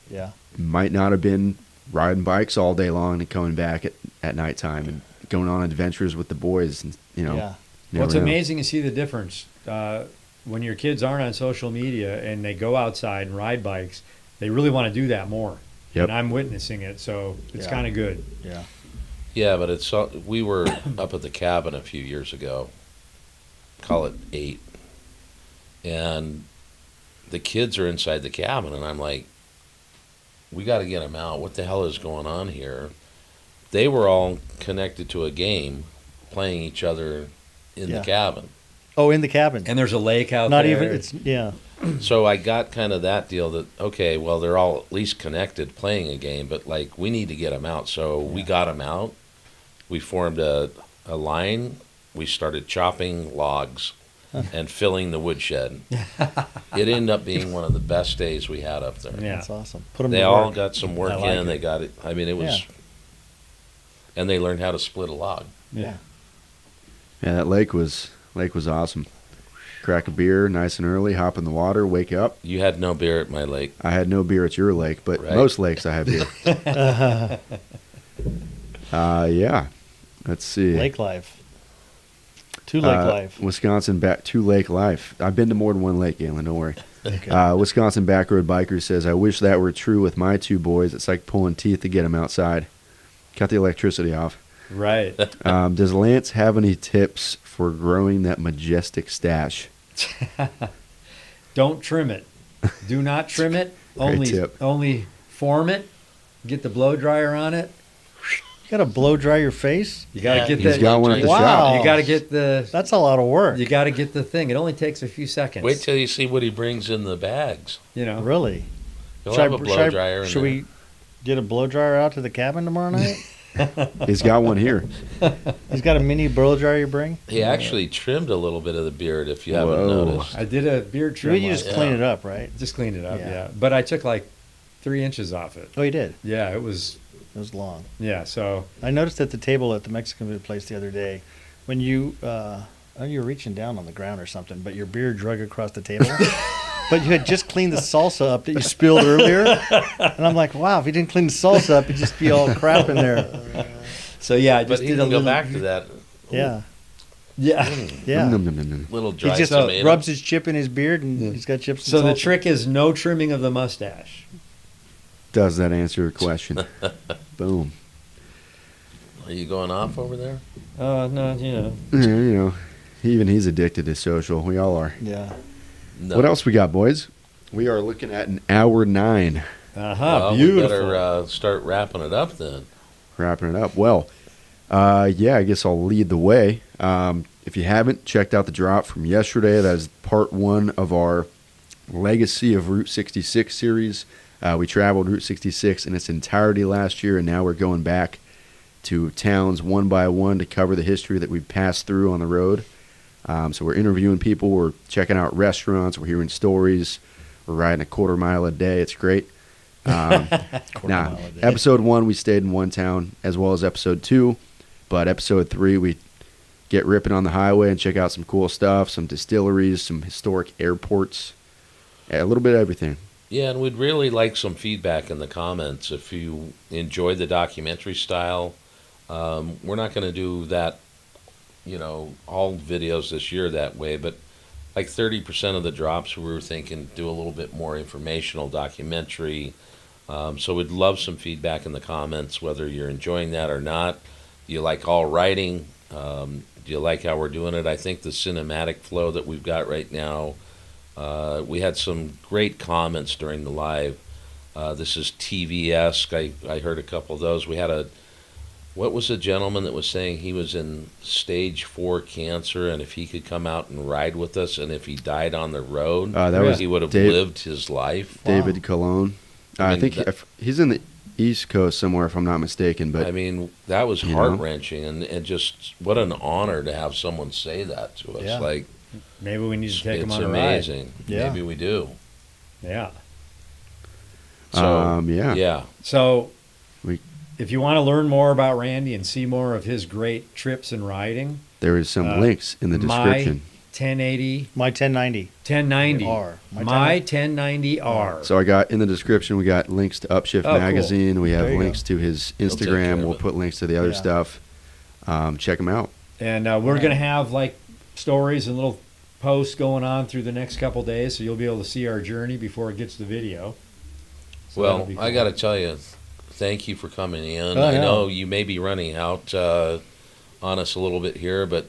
[SPEAKER 4] Yeah.
[SPEAKER 3] might not have been riding bikes all day long and coming back at nighttime and going on adventures with the boys. And, you know,
[SPEAKER 4] Yeah.
[SPEAKER 3] you
[SPEAKER 1] Well, it's
[SPEAKER 3] never know.
[SPEAKER 1] amazing to see the difference when your kids aren't on social media and they go outside and ride bikes. They really want to do that more,
[SPEAKER 3] Yep.
[SPEAKER 1] and I'm witnessing it. So it's
[SPEAKER 4] Yeah.
[SPEAKER 1] kind of good.
[SPEAKER 4] Yeah.
[SPEAKER 2] Yeah, but we were up at the cabin a few years ago, call it 8, and the kids are inside the cabin, and I'm like, we got to get them out. What the hell is going on here? They were all connected to a game, playing each other in
[SPEAKER 4] Yeah.
[SPEAKER 2] the cabin.
[SPEAKER 4] Oh, in the cabin.
[SPEAKER 1] And there's a lake out
[SPEAKER 4] Not
[SPEAKER 1] there.
[SPEAKER 4] even. It's yeah.
[SPEAKER 2] So I got kind of that deal that, okay, well, they're all at least connected playing a game, but like we need to get them out. So we got them out. We formed a line. We started chopping logs and filling the woodshed. It ended up being one of the best days we had up there.
[SPEAKER 1] Yeah.
[SPEAKER 4] That's awesome. Put them.
[SPEAKER 2] They
[SPEAKER 4] to
[SPEAKER 2] all
[SPEAKER 4] work.
[SPEAKER 2] got some work
[SPEAKER 1] I like
[SPEAKER 2] in.
[SPEAKER 1] it.
[SPEAKER 2] They got it. I mean, it was,
[SPEAKER 4] Yeah.
[SPEAKER 2] and they learned how to split a log.
[SPEAKER 1] Yeah.
[SPEAKER 3] Yeah, that lake was awesome. Crack a beer nice and early, hop in the water, wake up.
[SPEAKER 2] You had no beer at my lake.
[SPEAKER 3] I had no beer at your lake, but
[SPEAKER 2] Right.
[SPEAKER 3] most lakes I have beer. Yeah. Let's see.
[SPEAKER 4] Lake Life. 2LaneLIVE.
[SPEAKER 3] Wisconsin back 2LaneLIVE. I've been to more than one lake, Galen, don't worry.
[SPEAKER 4] Okay.
[SPEAKER 3] Wisconsin Backroad Biker says, I wish that were true with my two boys. It's like pulling teeth to get them outside. Cut the electricity off.
[SPEAKER 1] Right.
[SPEAKER 3] Does Lance have any tips for growing that majestic stash?
[SPEAKER 1] Don't trim it. Do not trim it.
[SPEAKER 3] Great tip.
[SPEAKER 1] Only form it. Get the blow dryer on it.
[SPEAKER 4] You got to blow dry your face.
[SPEAKER 1] You got to
[SPEAKER 2] Yeah,
[SPEAKER 1] get
[SPEAKER 3] He's
[SPEAKER 1] that.
[SPEAKER 3] got one at the
[SPEAKER 4] Wow.
[SPEAKER 3] shop.
[SPEAKER 1] You got to get the.
[SPEAKER 4] That's a lot of work.
[SPEAKER 1] You got to get the thing. It only takes a few seconds.
[SPEAKER 2] Wait till you see what he brings in the bags.
[SPEAKER 1] you know.
[SPEAKER 4] Really?
[SPEAKER 2] He'll have a blow dryer in
[SPEAKER 4] Should
[SPEAKER 2] there.
[SPEAKER 4] we get a blow dryer out to the cabin tomorrow night?
[SPEAKER 3] He's got one here.
[SPEAKER 4] He's got a mini blow dryer you bring.
[SPEAKER 2] He actually trimmed a little bit of the beard, if you haven't
[SPEAKER 3] Whoa.
[SPEAKER 2] noticed.
[SPEAKER 1] I did a beard trim.
[SPEAKER 4] You just
[SPEAKER 1] last
[SPEAKER 4] clean
[SPEAKER 2] Yeah.
[SPEAKER 4] it up, right?
[SPEAKER 1] Just cleaned it up,
[SPEAKER 4] Yeah.
[SPEAKER 1] yeah. But I took like 3 inches off it.
[SPEAKER 4] Oh, you did.
[SPEAKER 1] Yeah, it was.
[SPEAKER 4] It was long.
[SPEAKER 1] Yeah, so
[SPEAKER 4] I noticed at the table at the Mexican food place the other day, when you were reaching down on the ground or something, but your beard drug across the table. But you had just cleaned the salsa up that you spilled earlier, and I'm like, wow, if you didn't clean the salsa up, it'd just be all crap in there.
[SPEAKER 1] so yeah, I
[SPEAKER 2] But
[SPEAKER 1] just
[SPEAKER 2] he
[SPEAKER 1] did a
[SPEAKER 2] can go
[SPEAKER 1] little.
[SPEAKER 2] back to that
[SPEAKER 4] Yeah,
[SPEAKER 1] Yeah.
[SPEAKER 4] yeah.
[SPEAKER 3] Nom, nom, nom, nom.
[SPEAKER 2] little
[SPEAKER 4] He
[SPEAKER 2] dry
[SPEAKER 4] just
[SPEAKER 2] tomato.
[SPEAKER 4] rubs his chip in his beard, and he's got chips.
[SPEAKER 1] So
[SPEAKER 4] and
[SPEAKER 1] the
[SPEAKER 4] salsa.
[SPEAKER 1] trick is no trimming of the mustache.
[SPEAKER 3] Does that answer your question? Boom.
[SPEAKER 2] Are you going off over there?
[SPEAKER 1] No, you know.
[SPEAKER 3] Yeah, you know, even he's addicted to social. We all are.
[SPEAKER 4] Yeah.
[SPEAKER 2] No.
[SPEAKER 3] What else we got, boys? We are looking at an hour 9.
[SPEAKER 1] Aha,
[SPEAKER 2] Well,
[SPEAKER 1] beautiful.
[SPEAKER 2] We better start wrapping it up then.
[SPEAKER 3] Wrapping it up. Well, yeah, I guess I'll lead the way. If you haven't checked out the drop from yesterday, that is part 1 of our Legacy of Route 66 series. We traveled Route 66 in its entirety last year, and now we're going back to towns one by one to cover the history that we passed through on the road. So we're interviewing people, we're checking out restaurants, we're hearing stories, we're riding a quarter mile a day. It's great. Now, episode 1, we stayed in one town, as well as episode 2. But episode 3, we get ripping on the highway and check out some cool stuff, some distilleries, some historic airports, a little bit of everything.
[SPEAKER 2] Yeah, and we'd really like some feedback in the comments if you enjoyed the documentary style. We're not going to do that, all videos this year that way, but like 30% of the drops we were thinking do a little bit more informational documentary. So we'd love some feedback in the comments, whether you're enjoying that or not. Do you like all writing? Do you like how we're doing it? I think the cinematic flow that we've got right now, we had some great comments during the live. This is TV-esque. I heard a couple of those. We had what was the gentleman that was saying he was in stage 4 cancer, and if he could come out and ride with us, and if he died on the road, he would have lived his life.
[SPEAKER 3] David Cologne. I think he's in the East Coast somewhere, if I'm not mistaken. But
[SPEAKER 2] I mean, that was heart-wrenching, and just what an honor to have someone say that to us.
[SPEAKER 1] Yeah.
[SPEAKER 2] Like,
[SPEAKER 1] maybe we need to take him on a
[SPEAKER 2] ride. It's amazing.
[SPEAKER 4] Yeah.
[SPEAKER 2] Maybe we do.
[SPEAKER 1] Yeah.
[SPEAKER 2] So,
[SPEAKER 3] yeah.
[SPEAKER 1] So, if you want to learn more about Randy and see more of his great trips and riding,
[SPEAKER 3] there is some links in the description.
[SPEAKER 4] My 1090.
[SPEAKER 1] 1090R. My 1090R.
[SPEAKER 3] So I got in the description, we got links to Upshift Magazine.
[SPEAKER 1] Cool.
[SPEAKER 3] We have links to his Instagram. We'll put links to the other stuff. Check them out.
[SPEAKER 1] And we're going to have like stories and little posts going on through the next couple days, so you'll be able to see our journey before it gets to video. So
[SPEAKER 2] well, I got to tell you, thank you for coming in.
[SPEAKER 4] I
[SPEAKER 2] know you may be running out on us a little bit here, but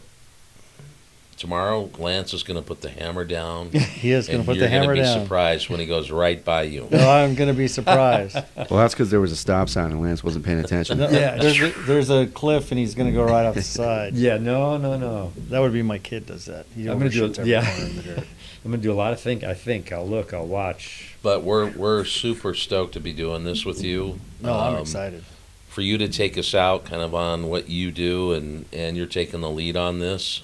[SPEAKER 2] tomorrow Lance is going to put the hammer down.
[SPEAKER 4] He is going to put the
[SPEAKER 2] You're
[SPEAKER 4] hammer
[SPEAKER 2] going to
[SPEAKER 4] down.
[SPEAKER 2] be surprised when he goes right by you.
[SPEAKER 4] No, I'm going to be surprised.
[SPEAKER 3] Well, that's because there was a stop sign and Lance wasn't paying attention.
[SPEAKER 4] There's a cliff and he's going to go right off the side.
[SPEAKER 1] Yeah, no.
[SPEAKER 4] That would be my kid does that. He
[SPEAKER 1] I'm going to do
[SPEAKER 4] overshoots every corner in the dirt.
[SPEAKER 1] I'm going to do a lot of think. I think I'll look. I'll watch.
[SPEAKER 2] But we're super stoked to be doing this with you.
[SPEAKER 4] No, I'm excited.
[SPEAKER 2] For you to take us out kind of on what you do and you're taking the lead on this.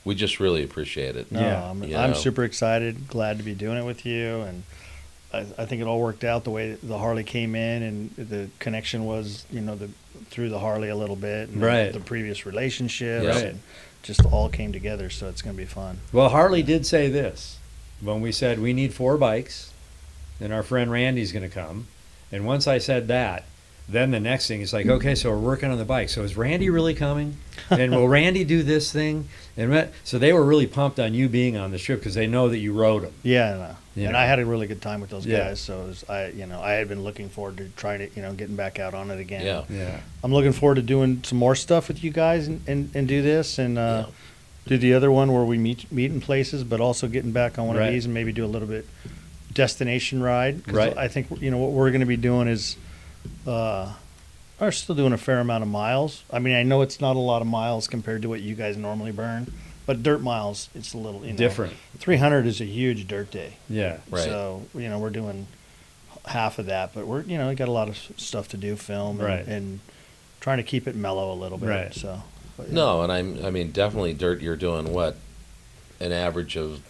[SPEAKER 2] We just really appreciate it.
[SPEAKER 4] No, I'm super excited, glad to be doing it with you, and I think it all worked out the way the Harley came in, and the connection was, through the Harley a little bit, and
[SPEAKER 1] right.
[SPEAKER 4] the previous relationships,
[SPEAKER 1] Right.
[SPEAKER 4] and just all came together, so it's going to be fun.
[SPEAKER 1] Well, Harley did say this when we said we need 4 bikes, and our friend Randy's going to come, and once I said that, then the next thing is like, okay, so we're working on the bike. So is Randy really coming? And will Randy do this thing? And so they were really pumped on you being on the trip because they know that you rode them.
[SPEAKER 4] Yeah,
[SPEAKER 1] You
[SPEAKER 4] and
[SPEAKER 1] know.
[SPEAKER 4] I had a really good time with those
[SPEAKER 1] Yeah.
[SPEAKER 4] guys. So I had been looking forward to trying to, getting back out on it again.
[SPEAKER 2] Yeah.
[SPEAKER 4] I'm looking forward to doing some more stuff with you guys and do this and do the other one where we meet in places, but also getting back on one
[SPEAKER 1] Right.
[SPEAKER 4] of these and maybe do a little bit destination ride. 'Cause
[SPEAKER 1] Right.
[SPEAKER 4] I think what we're going to be doing is we're still doing a fair amount of miles. I mean, I know it's not a lot of miles compared to what you guys normally burn, but dirt miles, it's a little
[SPEAKER 1] Different.
[SPEAKER 4] 300 is a huge dirt day.
[SPEAKER 1] Yeah.
[SPEAKER 2] Right.
[SPEAKER 4] So, we're doing half of that, but we got a lot of stuff to do, film,
[SPEAKER 1] Right.
[SPEAKER 4] and trying to keep it mellow a little bit.
[SPEAKER 1] Right.
[SPEAKER 4] So, but, yeah.
[SPEAKER 2] No, and I mean, definitely dirt, you're doing what? An average of,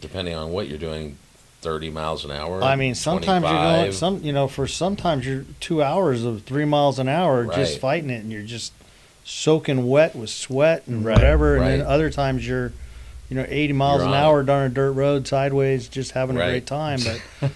[SPEAKER 2] depending on what you're doing, 30 miles an hour?
[SPEAKER 4] I mean, sometimes
[SPEAKER 2] 25?
[SPEAKER 4] you're going, sometimes you're 2 hours of 3 miles an hour just
[SPEAKER 2] Right.
[SPEAKER 4] fighting it, and you're just soaking wet with sweat and
[SPEAKER 1] Right.
[SPEAKER 4] whatever. And then
[SPEAKER 2] Right.
[SPEAKER 4] other times you're, 80 miles
[SPEAKER 2] You're
[SPEAKER 4] an
[SPEAKER 2] on
[SPEAKER 4] hour down a dirt road sideways, just having a
[SPEAKER 2] Right.
[SPEAKER 4] great time.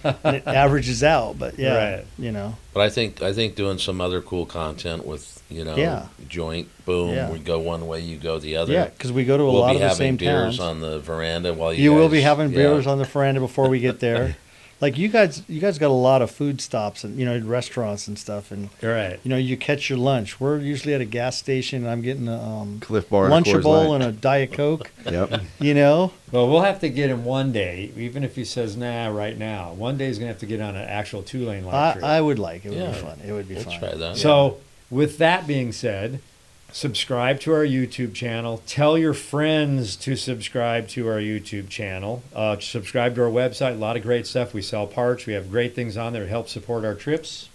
[SPEAKER 4] But and it averages out. But yeah,
[SPEAKER 1] Right.
[SPEAKER 2] But I think doing some other cool content with,
[SPEAKER 4] Yeah.
[SPEAKER 2] joint, boom,
[SPEAKER 4] Yeah.
[SPEAKER 2] we go one way, you go the other.
[SPEAKER 4] yeah, because we go to a
[SPEAKER 2] We'll
[SPEAKER 4] lot
[SPEAKER 2] be
[SPEAKER 4] of the
[SPEAKER 2] having
[SPEAKER 4] same
[SPEAKER 2] beers
[SPEAKER 4] towns.
[SPEAKER 2] on the veranda while
[SPEAKER 4] You will
[SPEAKER 2] guys-
[SPEAKER 4] be having
[SPEAKER 2] yeah.
[SPEAKER 4] beers on the veranda before we get there. Like you guys got a lot of food stops and restaurants and stuff, and
[SPEAKER 1] Right.
[SPEAKER 4] you catch your lunch. We're usually at a gas station, and I'm getting a
[SPEAKER 3] Cliff Bar, Coors
[SPEAKER 4] Lunchable
[SPEAKER 3] Light.
[SPEAKER 4] and a Diet Coke.
[SPEAKER 3] Yep.
[SPEAKER 1] Well, we'll have to get him one day, even if he says nah right now. One day he's gonna have to get on an actual 2-lane live trip.
[SPEAKER 4] I would like it. Would
[SPEAKER 2] Yeah.
[SPEAKER 4] be fun. It would be
[SPEAKER 2] We'll
[SPEAKER 4] fun.
[SPEAKER 2] try that.
[SPEAKER 1] So, with that being said, subscribe to our YouTube channel. Tell your friends to subscribe to our YouTube channel. Subscribe to our website. A lot of great stuff. We sell parts. We have great things on there to help support our trips.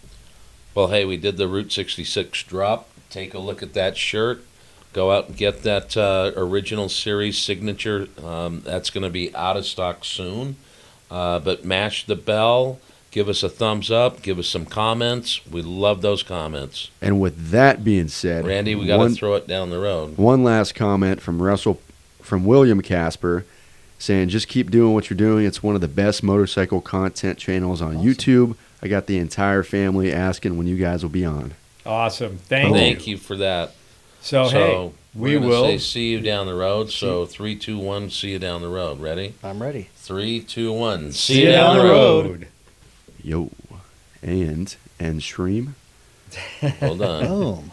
[SPEAKER 2] Well, hey, we did the Route 66 drop. Take a look at that shirt. Go out and get that original series signature. That's going to be out of stock soon. But mash the bell. Give us a thumbs up. Give us some comments. We love those comments.
[SPEAKER 3] And with that being said,
[SPEAKER 2] Randy, we got to throw it down the road.
[SPEAKER 3] One last comment from William Casper, saying, just keep doing what you're doing. It's one of the best motorcycle content channels on YouTube. I got the entire family asking when you guys will be on.
[SPEAKER 1] Awesome. Thank you
[SPEAKER 2] for that.
[SPEAKER 1] So hey, we will
[SPEAKER 2] say see you down the road. So 3, 2, 1, see you down the road. Ready?
[SPEAKER 4] I'm ready.
[SPEAKER 2] 3, 2, 1,
[SPEAKER 1] see you down the road.
[SPEAKER 3] Yo, and stream.
[SPEAKER 2] Hold on.
[SPEAKER 4] Boom.